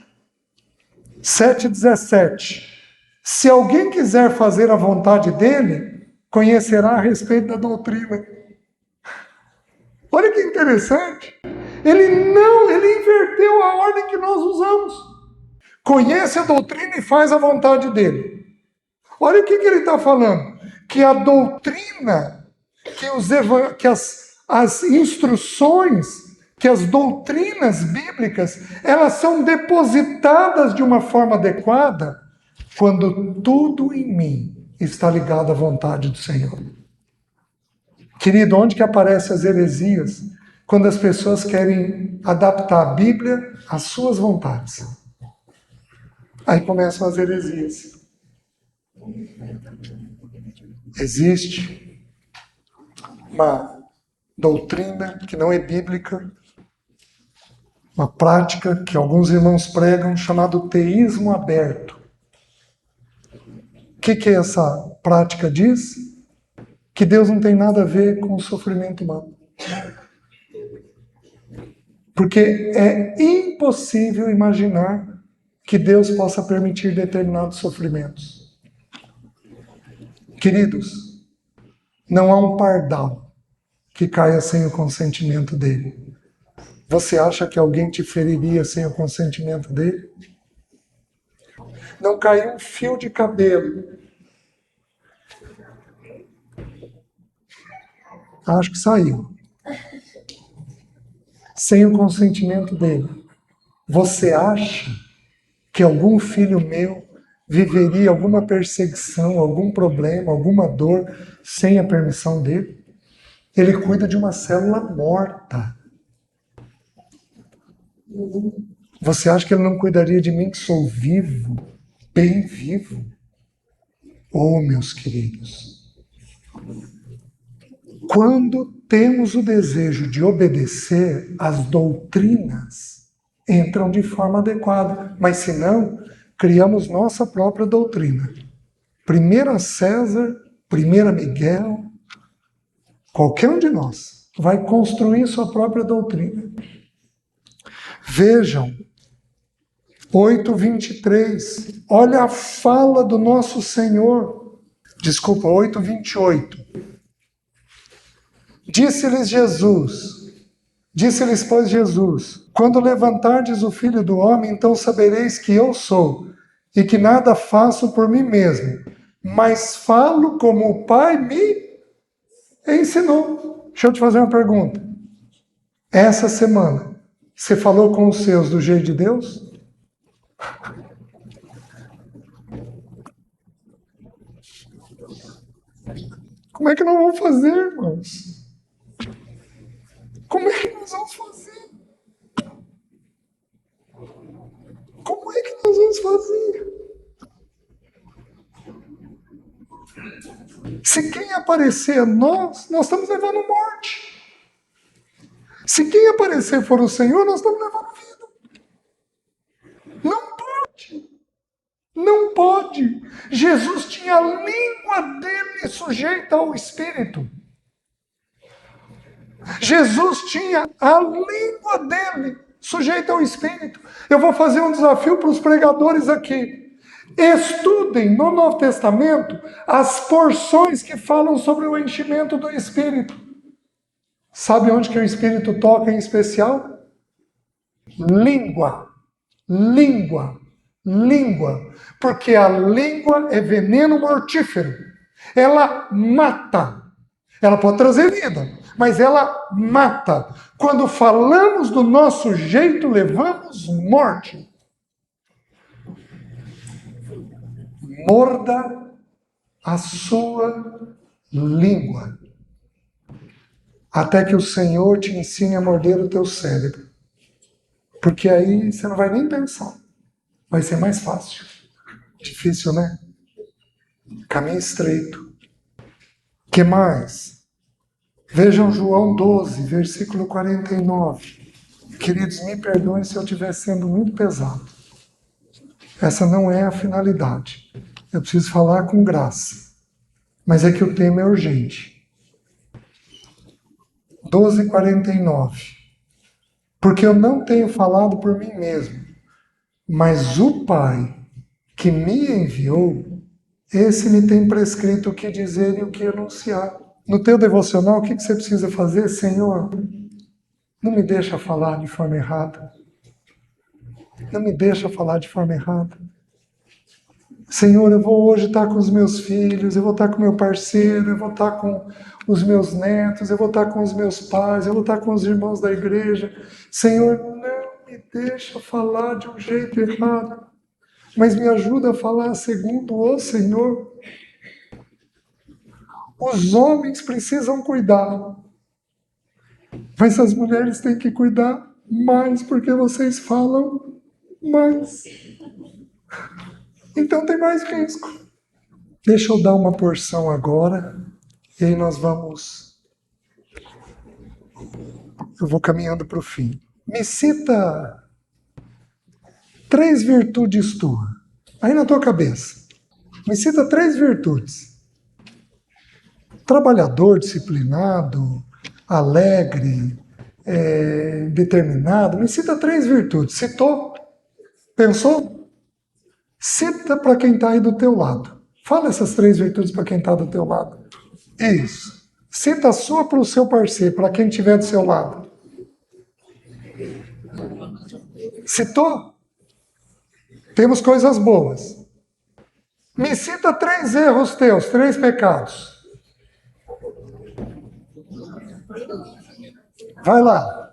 7,17. Se alguém quiser fazer a vontade dele, conhecerá a respeito da doutrina. Olha que interessante. Ele inverteu a ordem que nós usamos. Conhece a doutrina e faz a vontade dele. Olha o que ele está falando. Que a doutrina, que as instruções, que as doutrinas bíblicas, elas são depositadas de uma forma adequada quando tudo em mim está ligado à vontade do Senhor. Querido, onde que aparecem as heresias? Quando as pessoas querem adaptar a Bíblia às suas vontades. Aí começam as heresias. Existe uma doutrina que não é bíblica, uma prática que alguns irmãos pregam, chamado teísmo aberto. O que essa prática diz? Que Deus não tem nada a ver com o sofrimento humano. Porque é impossível imaginar que Deus possa permitir determinados sofrimentos. Queridos, não há um pardal que caia sem o consentimento dele. Você acha que alguém te feriria sem o consentimento dele? Não caiu um fio de cabelo. Acho que saiu. Sem o consentimento dele. Você acha que algum filho meu viveria alguma perseguição, algum problema, alguma dor sem a permissão dele? Ele cuida de uma célula morta. Você acha que ele não cuidaria de mim que sou vivo, bem vivo? Oh, meus queridos, quando temos o desejo de obedecer, as doutrinas entram de forma adequada, mas se não, criamos nossa própria doutrina. 1 César, 1 Miguel, qualquer um de nós vai construir sua própria doutrina. Vejam 8:23. Olha a fala do nosso Senhor. Desculpa, 8:28. Disse-lhes, pois, Jesus: quando levantardes o Filho do Homem, então sabereis que eu sou, e que nada faço por mim mesmo, mas falo como o Pai me ensinou. Deixa eu te fazer uma pergunta. Essa semana, você falou com os seus do jeito de Deus? Como é que nós vamos fazer, irmãos? Como é que nós vamos fazer? Como é que nós vamos fazer? Se quem aparecer a nós estamos levando morte. Se quem aparecer for o Senhor, nós estamos levando vida. Não pode. Não pode. Jesus tinha a língua dele sujeita ao Espírito. Jesus tinha a língua dele sujeita ao Espírito. Eu vou fazer um desafio para os pregadores aqui. Estudem no Novo Testamento as porções que falam sobre o enchimento do Espírito. Sabe onde que o Espírito toca em especial? Língua. Língua. Língua. Porque a língua é veneno mortífero. Ela mata. Ela pode trazer vida, mas ela mata. Quando falamos do nosso jeito, levamos morte. Morda a sua língua, até que o Senhor te ensine a morder o teu cérebro. Porque aí você não vai nem pensar. Vai ser mais fácil. Difícil, né? Caminho estreito. Que mais? Vejam João 12, versículo 49. Queridos, me perdoem se eu estiver sendo muito pesado. Essa não é a finalidade. Eu preciso falar com graça. Mas é que o tema é urgente. 12:49. Porque eu não tenho falado por mim mesmo, mas o Pai que me enviou, esse me tem prescrito o que dizer e o que anunciar. No teu devocional, o que você precisa fazer? Senhor, não me deixa falar de forma errada. Não me deixa falar de forma errada. Senhor, eu vou hoje estar com os meus filhos, eu vou estar com meu parceiro, eu vou estar com os meus netos, eu vou estar com os meus pais, eu vou estar com os irmãos da igreja. Senhor, não me deixa falar de um jeito errado, mas me ajuda a falar segundo o Senhor. Os homens precisam cuidar, mas as mulheres têm que cuidar mais, porque vocês falam mais. Então tem mais risco. Deixa eu dar uma porção agora, e aí nós vamos... Eu vou caminhando para o fim. Me cita 3 virtudes tuas, aí na tua cabeça. Me cita 3 virtudes. Trabalhador, disciplinado, alegre, determinado. Me cita 3 virtudes. Citou? Pensou? Cita para quem está aí do teu lado. Fala essas 3 virtudes para quem está do teu lado. Isso. Cita a sua para o seu parceiro, para quem estiver do seu lado. Citou? Temos coisas boas. Me cita 3 erros teus, 3 pecados. Vai lá.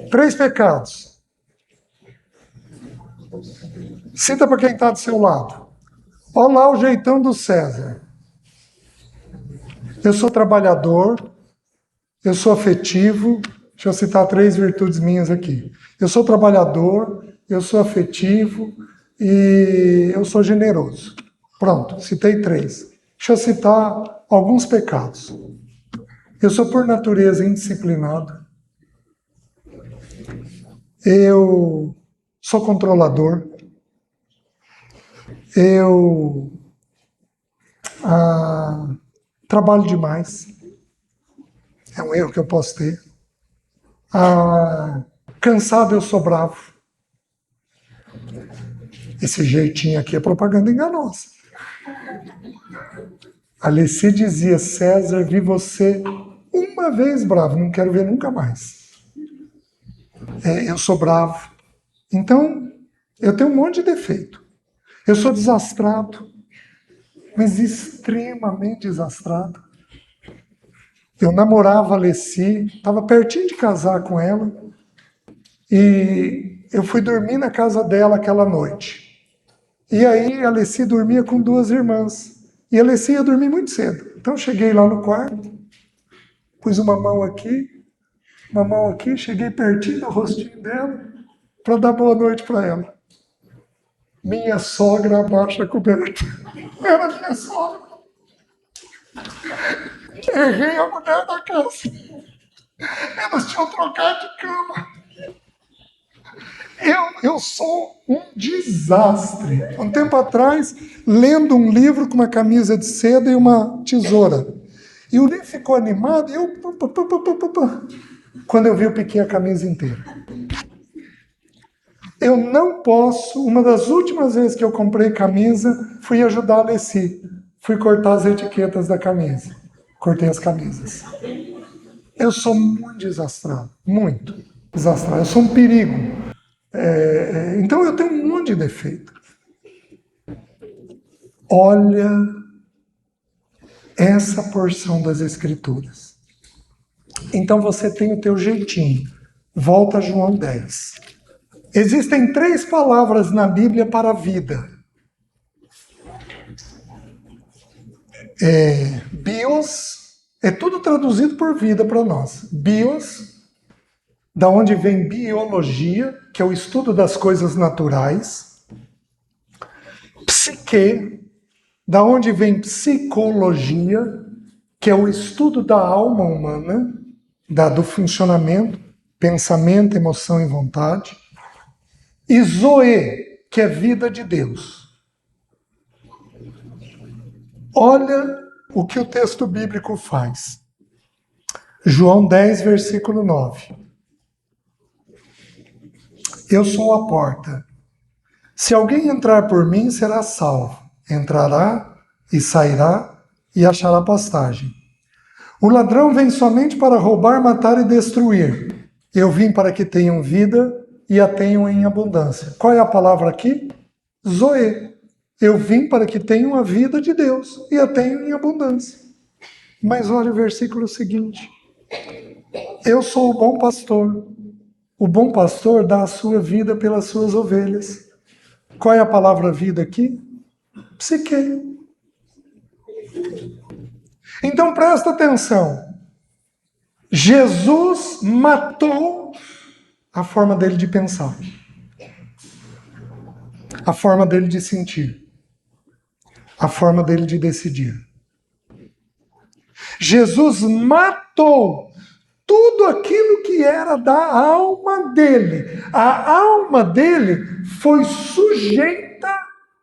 3 pecados. Cita para quem está do seu lado. Olha lá o jeitão do César. Eu sou trabalhador, eu sou afetivo. Deixa eu citar 3 virtudes minhas aqui. Eu sou trabalhador, eu sou afetivo e eu sou generoso. Pronto, citei 3. Deixa eu citar alguns pecados. Eu sou por natureza indisciplinado. Eu sou controlador. Eu trabalho demais. É um erro que eu posso ter. Cansado, eu sou bravo. Esse jeitinho aqui é propaganda enganosa. A Alessi dizia: César, vi você uma vez bravo, não quero ver nunca mais. Eu sou bravo. Então, eu tenho um monte de defeito. Eu sou desastrado, mas extremamente desastrado. Eu namorava a Alessi, estava pertinho de casar com ela, e eu fui dormir na casa dela aquela noite. E aí a Alessi dormia com 2 irmãs. E a Alessi ia dormir muito cedo. Então cheguei lá no quarto, pus uma mão aqui, cheguei pertinho do rostinho dela para dar boa noite para ela. Minha sogra abaixa a coberta. Era minha sogra. Errei a mulher da casa. Elas tinham trocado de cama. Eu sou um desastre. Um tempo atrás, lendo um livro com uma camisa de seda e uma tesoura. E o livro ficou animado e eu... Quando eu vi, eu piquei a camisa inteira. Eu não posso... Uma das últimas vezes que eu comprei camisa, fui ajudar a Alessi. Fui cortar as etiquetas da camisa. Cortei as camisas. Eu sou muito desastrado. Muito desastrado. Eu sou um perigo. Então eu tenho um monte de defeito. Olha essa porção das Escrituras. Então você tem o teu jeitinho. Volta a João 10. Existem 3 palavras na Bíblia para a vida. Bios, é tudo traduzido por vida para nós. Bios, da onde vem biologia, que é o estudo das coisas naturais. Psique, da onde vem psicologia, que é o estudo da alma humana, do funcionamento, pensamento, emoção e vontade. E zoe, que é vida de Deus. Olha o que o texto bíblico faz. João 10, versículo 9. Eu sou a porta. Se alguém entrar por mim, será salvo. Entrará e sairá e achará pastagem. O ladrão vem somente para roubar, matar e destruir. Eu vim para que tenham vida e a tenham em abundância. Qual é a palavra aqui? Zoe. Eu vim para que tenham a vida de Deus e a tenham em abundância. Mas olha o versículo seguinte. Eu sou o bom pastor. O bom pastor dá a sua vida pelas suas ovelhas. Qual é a palavra vida aqui? Psique. Então presta atenção. Jesus matou a forma dele de pensar, a forma dele de sentir, a forma dele de decidir. Jesus matou tudo aquilo que era da alma dele. A alma dele foi sujeita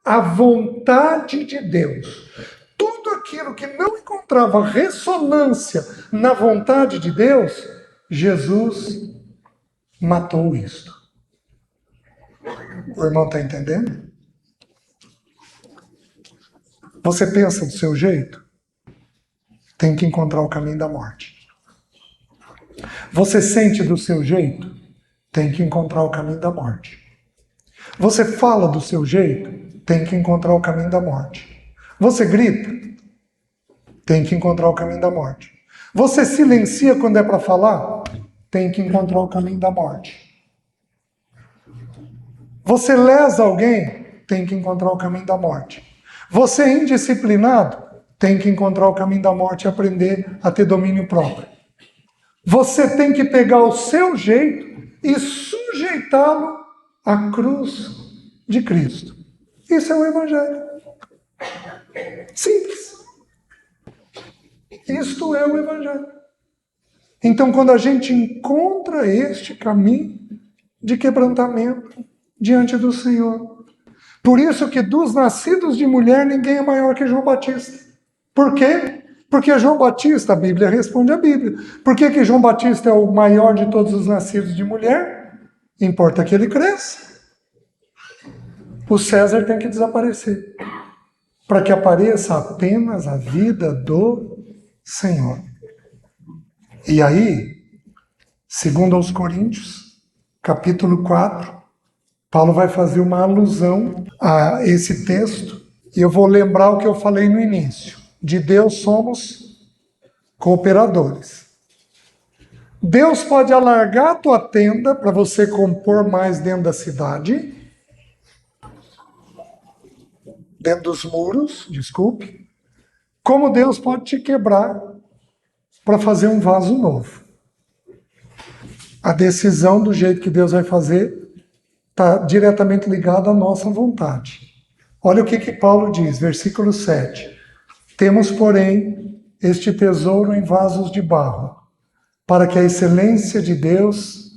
à vontade de Deus. Tudo aquilo que não encontrava ressonância na vontade de Deus, Jesus matou isto. O irmão está entendendo? Você pensa do seu jeito? Tem que encontrar o caminho da morte. Você sente do seu jeito? Tem que encontrar o caminho da morte. Você fala do seu jeito? Tem que encontrar o caminho da morte. Você grita? Tem que encontrar o caminho da morte. Você silencia quando é para falar? Tem que encontrar o caminho da morte. Você lesa alguém? Tem que encontrar o caminho da morte. Você é indisciplinado? Tem que encontrar o caminho da morte e aprender a ter domínio próprio. Você tem que pegar o seu jeito e sujeitá-lo à cruz de Cristo. Isso é o Evangelho. Simples. Isto é o Evangelho. Então, quando a gente encontra este caminho de quebrantamento diante do Senhor, por isso que dos nascidos de mulher ninguém é maior que João Batista. Por quê? Porque João Batista, a Bíblia responde a Bíblia. Por que João Batista é o maior de todos os nascidos de mulher? Importa que ele cresça. O César tem que desaparecer, para que apareça apenas a vida do Senhor. E aí, segundo aos Coríntios, capítulo 4, Paulo vai fazer uma alusão a esse texto, e eu vou lembrar o que eu falei no início. De Deus somos cooperadores. Deus pode alargar a tua tenda para você compor mais dentro da cidade, dentro dos muros, desculpe, como Deus pode te quebrar para fazer um vaso novo. A decisão do jeito que Deus vai fazer está diretamente ligada à nossa vontade. Olha o que Paulo diz, versículo 7. Temos, porém, este tesouro em vasos de barro, para que a excelência de Deus,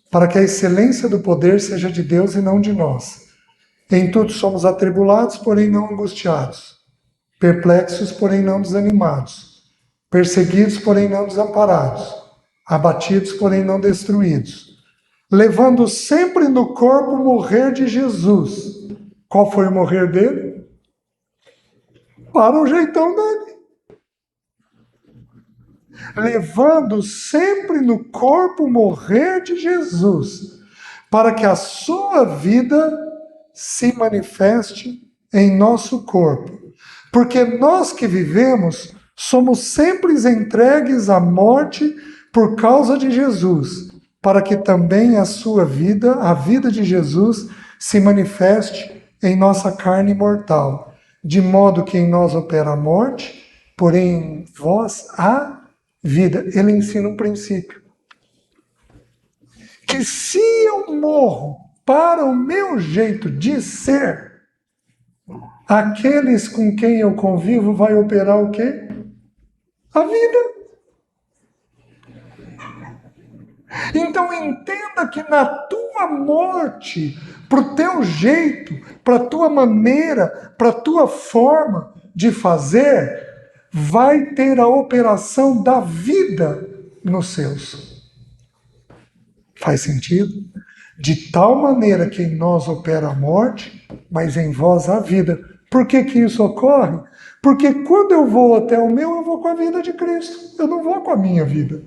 para que a excelência do poder seja de Deus e não de nós. Em tudo somos atribulados, porém não angustiados, perplexos, porém não desanimados, perseguidos, porém não desamparados, abatidos, porém não destruídos, levando sempre no corpo o morrer de Jesus. Qual foi o morrer dele? Para o jeitão dele. Levando sempre no corpo o morrer de Jesus, para que a sua vida se manifeste em nosso corpo. Porque nós que vivemos somos sempre entregues à morte por causa de Jesus, para que também a sua vida, a vida de Jesus, se manifeste em nossa carne mortal, de modo que em nós opera a morte, porém em vós a vida. Ele ensina um princípio. Que se eu morro para o meu jeito de ser, aqueles com quem eu convivo vai operar o quê? A vida. Então entenda que na tua morte, para o teu jeito, para a tua maneira, para a tua forma de fazer, vai ter a operação da vida nos seus. Faz sentido? De tal maneira que em nós opera a morte, mas em vós a vida. Por que isso ocorre? Porque quando eu vou até o meu, eu vou com a vida de Cristo. Eu não vou com a minha vida.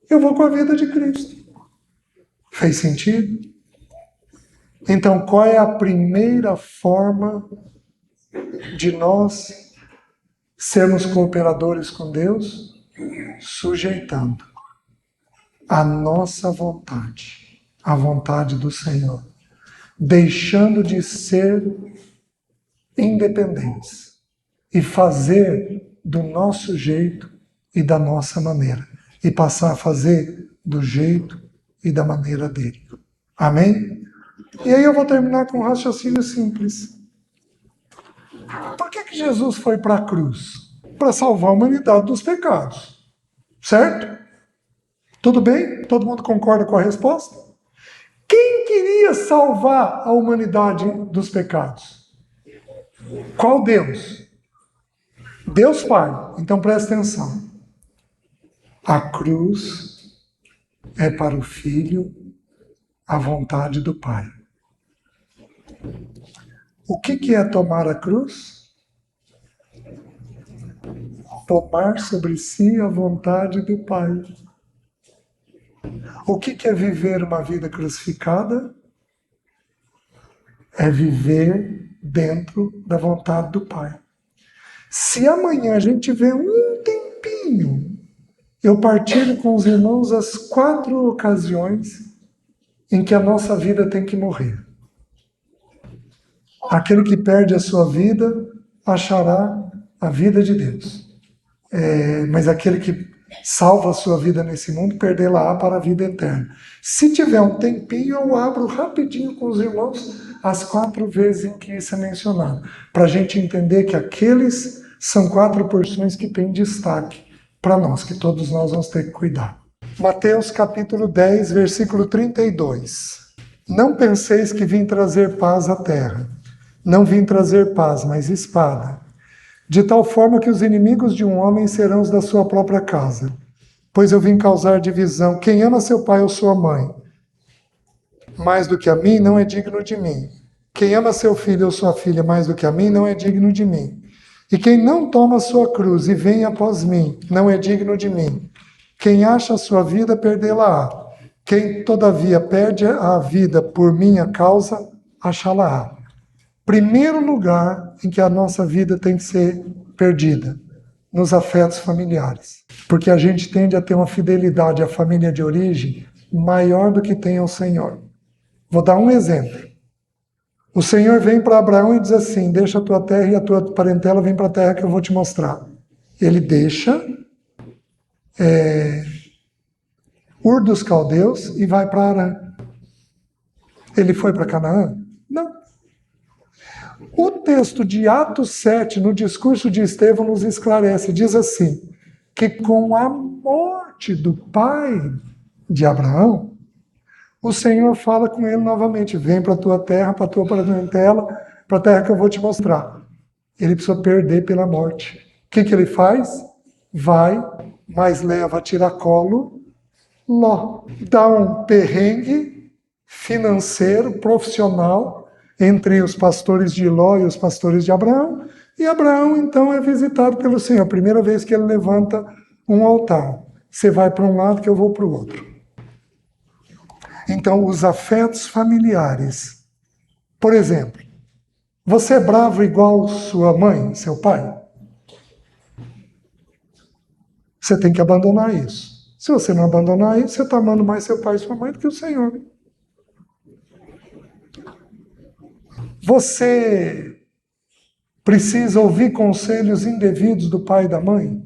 Eu vou com a vida de Cristo. Fez sentido? Então, qual é a primeira forma de nós sermos cooperadores com Deus? Sujeitando a nossa vontade, a vontade do Senhor. Deixando de ser independentes e fazer do nosso jeito e da nossa maneira. E passar a fazer do jeito e da maneira dele. Amém? E aí eu vou terminar com um raciocínio simples. Por que Jesus foi para a cruz? Para salvar a humanidade dos pecados. Certo? Tudo bem? Todo mundo concorda com a resposta? Quem queria salvar a humanidade dos pecados? Qual Deus? Deus Pai. Então presta atenção. A cruz é para o Filho a vontade do Pai. O que é tomar a cruz? Tomar sobre si a vontade do Pai. O que é viver uma vida crucificada? É viver dentro da vontade do Pai. Se amanhã a gente tiver um tempinho, eu partilho com os irmãos as 4 ocasiões em que a nossa vida tem que morrer. Aquele que perde a sua vida achará a vida de Deus. Mas aquele que salva a sua vida nesse mundo, perdê-la-á para a vida eterna. Se tiver um tempinho, eu abro rapidinho com os irmãos as 4 vezes em que isso é mencionado, para a gente entender que aqueles são 4 porções que têm destaque para nós, que todos nós vamos ter que cuidar. Mateus capítulo 10, versículo 32. Não penseis que vim trazer paz à terra. Não vim trazer paz, mas espada. De tal forma que os inimigos de um homem serão os da sua própria casa. Pois eu vim causar divisão. Quem ama seu pai ou sua mãe mais do que a mim não é digno de mim. Quem ama seu filho ou sua filha mais do que a mim, não é digno de mim. E quem não toma sua cruz e vem após mim, não é digno de mim. Quem acha a sua vida, perdê-la-á. Quem, todavia, perde a vida por minha causa, achá-la-á. Primeiro lugar em que a nossa vida tem que ser perdida, nos afetos familiares. Porque a gente tende a ter uma fidelidade à família de origem maior do que tem ao Senhor. Vou dar um exemplo. O Senhor vem para Abraão e diz assim: deixa a tua terra e a tua parentela, vem para a terra que eu vou te mostrar. Ele deixa Ur dos Caldeus e vai para Arã. Ele foi para Canaã? Não. O texto de Atos 7, no discurso de Estevão, nos esclarece, diz assim, que com a morte do pai de Abraão, o Senhor fala com ele novamente: vem para a tua terra, para a tua parentela, para a terra que eu vou te mostrar. Ele precisa perder pela morte. O que ele faz? Vai, mas leva a tiracolo Ló. Dá um perrengue financeiro, profissional, entre os pastores de Ló e os pastores de Abraão. E Abraão, então, é visitado pelo Senhor. A primeira vez que ele levanta um altar. Você vai para um lado que eu vou para o outro. Então, os afetos familiares. Por exemplo, você é bravo igual sua mãe, seu pai? Você tem que abandonar isso. Se você não abandonar isso, você está amando mais seu pai e sua mãe do que o Senhor. Você precisa ouvir conselhos indevidos do pai e da mãe?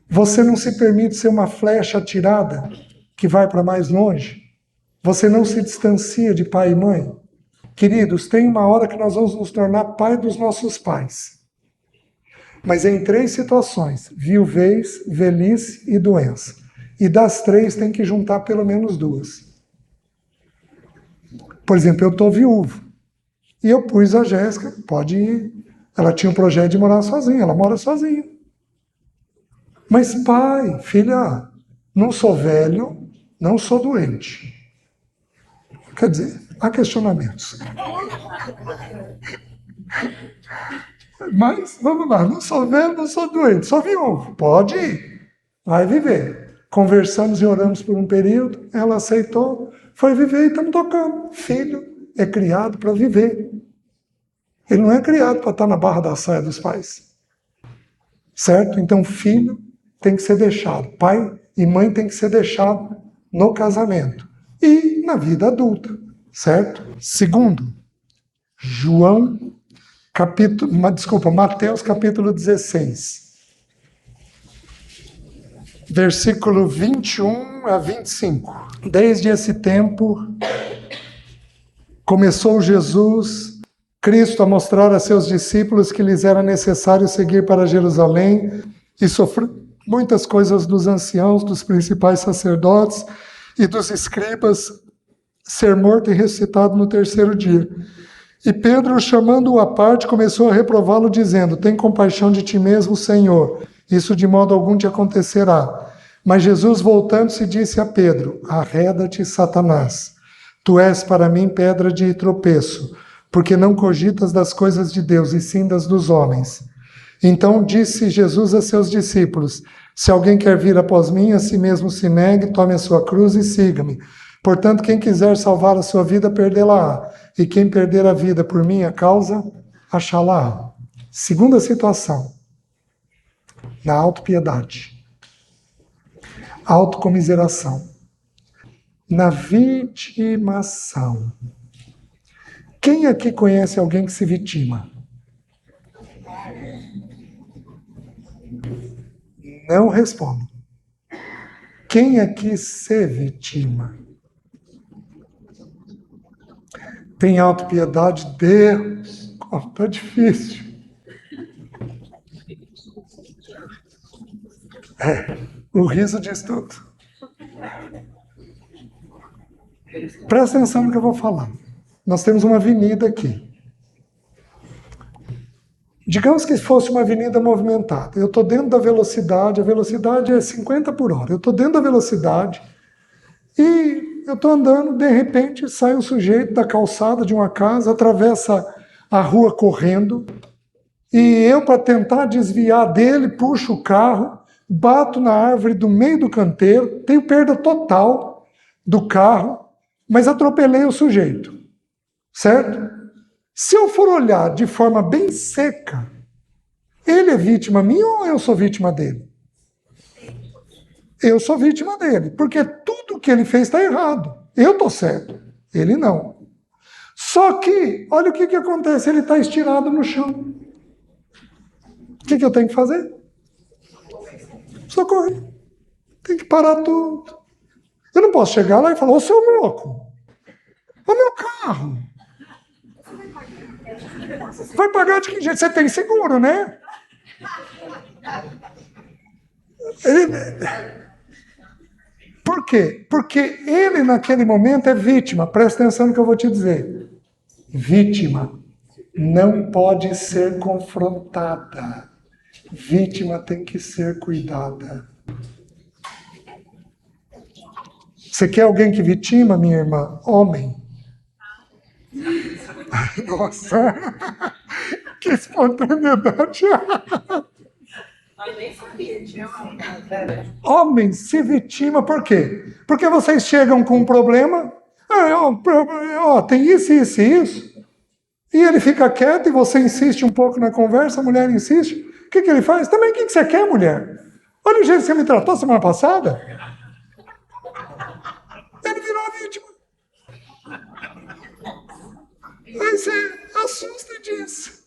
Você não se permite ser uma flecha atirada que vai para mais longe? Você não se distancia de pai e mãe? Queridos, tem uma hora que nós vamos nos tornar pai dos nossos pais. Mas em 3 situações: viuvez, velhice e doença. E das 3 tem que juntar pelo menos 2. Por exemplo, eu estou viúvo. E eu pus a Jéssica, pode ir. Ela tinha um projeto de morar sozinha, ela mora sozinha. Mas pai, filha, não sou velho, não sou doente. Quer dizer, há questionamentos. Mas, vamos lá, não sou velho, não sou doente, sou viúvo. Pode ir, vai viver. Conversamos e oramos por um período, ela aceitou, foi viver e estamos tocando. Filho é criado para viver. Ele não é criado para estar na barra da saia dos pais. Certo? Então, filho tem que ser deixado. Pai e mãe tem que ser deixado no casamento. E na vida adulta. Certo? Segundo, Mateus capítulo 16. Versículo 21 a 25. Desde esse tempo, começou Cristo, a mostrar a seus discípulos que lhes era necessário seguir para Jerusalém e sofrer muitas coisas dos anciãos, dos principais sacerdotes e dos escribas, ser morto e ressuscitado no 3º dia. E Pedro, chamando-o à parte, começou a reprová-lo, dizendo: tem compaixão de ti mesmo, Senhor, isso de modo algum te acontecerá. Mas Jesus, voltando-se, disse a Pedro: arreda-te, Satanás, tu és para mim pedra de tropeço, porque não cogitas das coisas de Deus, e sim das dos homens. Então disse Jesus a seus discípulos: se alguém quer vir após mim, a si mesmo se negue, tome a sua cruz e siga-me. Portanto, quem quiser salvar a sua vida, perdê-la-á. E quem perder a vida por minha causa, achá-la-á. Segunda situação, na autopiedade, autocomiseração, na vitimação. Quem aqui conhece alguém que se vitima? Não respondo. Quem aqui se vitima? Tem autopiedade? Deus, como está difícil. O riso diz tudo. Presta atenção no que eu vou falar. Nós temos uma avenida aqui. Digamos que fosse uma avenida movimentada. Eu estou dentro da velocidade, a velocidade é 50 por hora. Eu estou dentro da velocidade E eu estou andando, de repente sai o sujeito da calçada de uma casa, atravessa a rua correndo, e eu, para tentar desviar dele, puxo o carro, bato na árvore do meio do canteiro, tenho perda total do carro, mas atropelei o sujeito, certo? Se eu for olhar de forma bem seca, ele é vítima minha ou eu sou vítima dele? Eu sou vítima dele, porque tudo que ele fez está errado. Eu estou certo, ele não. Só que, olha o que acontece, ele está estirado no chão. O que eu tenho que fazer? Socorrer. Tem que parar tudo. Eu não posso chegar lá e falar, ô seu louco, o meu carro. Vai pagar de que jeito? Você tem seguro, né? Por quê? Porque ele, naquele momento, é vítima. Presta atenção no que eu vou te dizer. Vítima não pode ser confrontada. Vítima tem que ser cuidada. Você quer alguém que vitima, minha irmã? Homem. Nossa, que espontaneidade. Homem se vitima por quê? Porque vocês chegam com um problema, tem isso, isso e isso, e ele fica quieto e você insiste um pouco na conversa, a mulher insiste. O que ele faz? Também o que você quer, mulher? Olha o jeito que você me tratou semana passada. Ele virou a vítima. Aí você assusta e diz,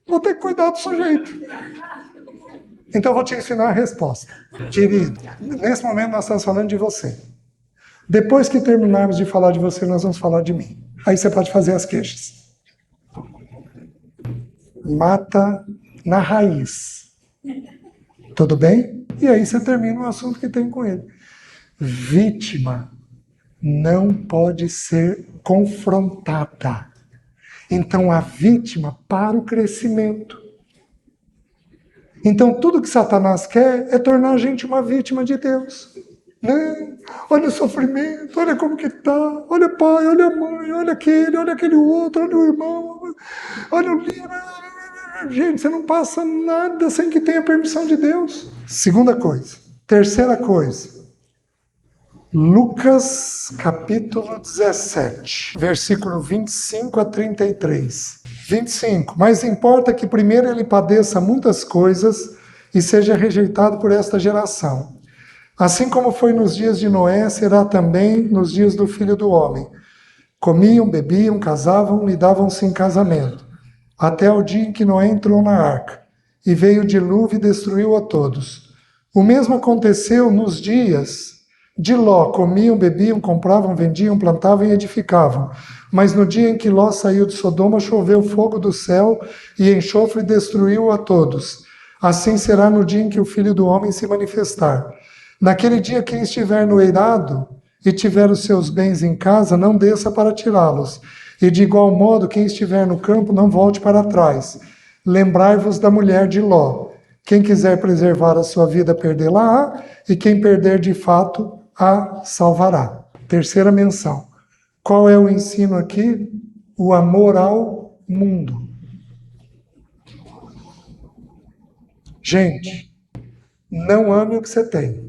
vou ter que cuidar do sujeito. Então eu vou te ensinar a resposta. Querido, nesse momento nós estamos falando de você. Depois que terminarmos de falar de você, nós vamos falar de mim. Aí você pode fazer as queixas. Mata na raiz. Tudo bem? E aí você termina o assunto que tem com ele. Vítima não pode ser confrontada. Então a vítima para o crescimento. Então tudo que Satanás quer é tornar a gente uma vítima de Deus. Né? Olha o sofrimento, olha como que está, olha o pai, olha a mãe, olha aquele outro, olha o irmão, olha o livro. Gente, você não passa nada sem que tenha permissão de Deus. Segunda coisa. Terceira coisa. Lucas capítulo 17, versículo 25 a 33. 25. Mas importa que primeiro ele padeça muitas coisas e seja rejeitado por esta geração. Assim como foi nos dias de Noé, será também nos dias do Filho do Homem. Comiam, bebiam, casavam e davam-se em casamento, até o dia em que Noé entrou na arca, e veio o dilúvio e destruiu a todos. O mesmo aconteceu nos dias de Ló. Comiam, bebiam, compravam, vendiam, plantavam e edificavam. Mas no dia em que Ló saiu de Sodoma, choveu fogo do céu e enxofre destruiu a todos. Assim será no dia em que o Filho do Homem se manifestar. Naquele dia, quem estiver no eirado e tiver os seus bens em casa, não desça para tirá-los. E de igual modo, quem estiver no campo, não volte para trás. Lembrai-vos da mulher de Ló. Quem quiser preservar a sua vida, perdê-la-á, e quem perder de fato, a salvará. Terceira menção. Qual é o ensino aqui? O amor ao mundo. Gente, não ame o que você tem.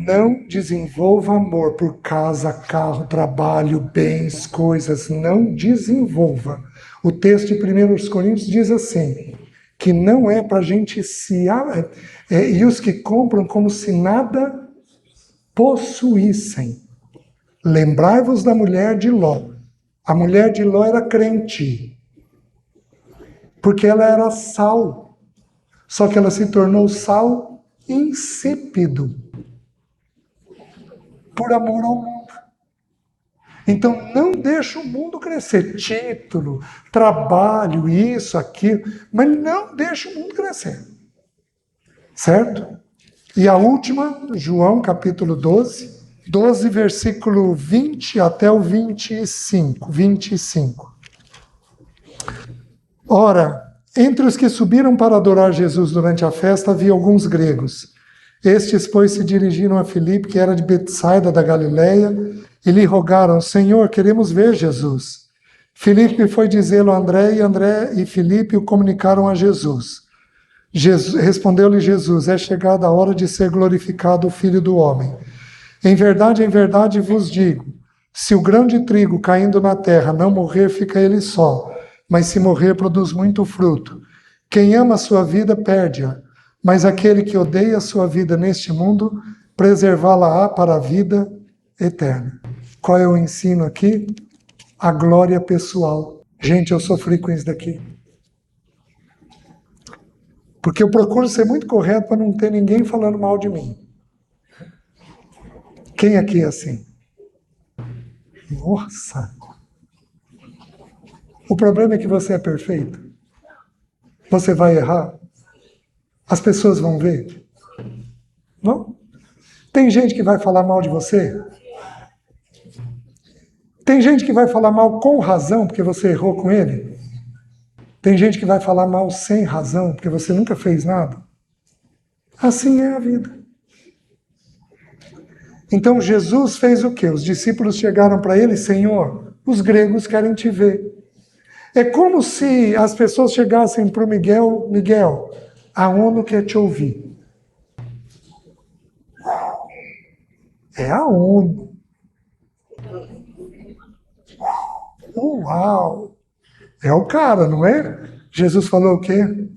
Não desenvolva amor por casa, carro, trabalho, bens, coisas. Não desenvolva. O texto de 1 Coríntios diz assim, que não é para a gente se... e os que compram como se nada possuíssem. Lembrai-vos da mulher de Ló. A mulher de Ló era crente, porque ela era sal. Só que ela se tornou sal insípido, por amor ao mundo. Então não deixa o mundo crescer. Título, trabalho, isso, aquilo, mas não deixa o mundo crescer. Certo? E a última, João capítulo 12, versículo 20 até o 25. Ora, entre os que subiram para adorar Jesus durante a festa, havia alguns gregos. Estes, pois, se dirigiram a Filipe, que era de Betsaida da Galileia, e lhe rogaram: Senhor, queremos ver Jesus. Filipe foi dizê-lo a André, e André e Filipe o comunicaram a Jesus. Respondeu-lhe Jesus: é chegada a hora de ser glorificado o Filho do Homem. Em verdade vos digo, se o grão de trigo caindo na terra não morrer, fica ele só, mas se morrer, produz muito fruto. Quem ama a sua vida, perde-a, mas aquele que odeia a sua vida neste mundo, preservá-la-á para a vida eterna. Qual é o ensino aqui? A glória pessoal. Gente, eu sofri com isso daqui. Porque eu procuro ser muito correto para não ter ninguém falando mal de mim. Quem aqui é assim? Nossa! O problema é que você é perfeito. Você vai errar. As pessoas vão ver. Não? Tem gente que vai falar mal de você. Tem gente que vai falar mal com razão, porque você errou com ele. Tem gente que vai falar mal sem razão, porque você nunca fez nada. Assim é a vida. Então Jesus fez o quê? Os discípulos chegaram para ele: Senhor, os gregos querem te ver. É como se as pessoas chegassem para o Miguel: Miguel, a ONU quer te ouvir. É a ONU. Uau! É o cara, não é? Jesus falou o quê?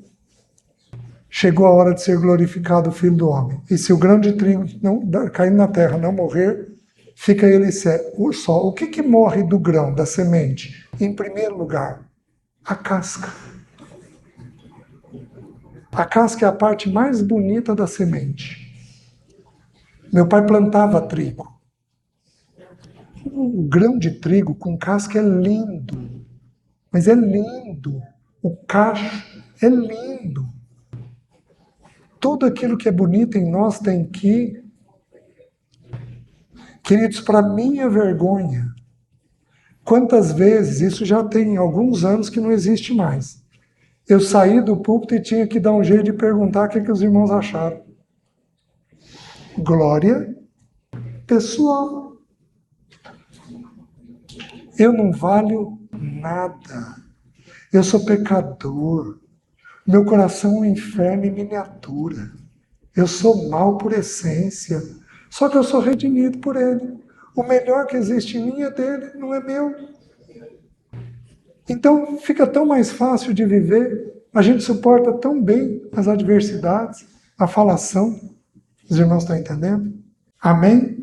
Chegou a hora de ser glorificado o Filho do Homem. E se o grão de trigo não, caindo na terra não morrer, fica ele só. O que morre do grão, da semente? Em primeiro lugar, a casca. A casca é a parte mais bonita da semente. Meu pai plantava trigo. O grão de trigo com casca é lindo. Mas é lindo. O cacho é lindo. Tudo aquilo que é bonito em nós tem que... Queridos, para minha vergonha, quantas vezes, isso já tem alguns anos que não existe mais, eu saí do púlpito e tinha que dar um jeito de perguntar o que os irmãos acharam. Glória pessoal. Eu não valho nada. Eu sou pecador. Meu coração é um inferno em miniatura. Eu sou mau por essência. Só que eu sou redimido por Ele. O melhor que existe em mim é dele, não é meu. Então fica tão mais fácil de viver. A gente suporta tão bem as adversidades, a falação. Os irmãos estão entendendo? Amém?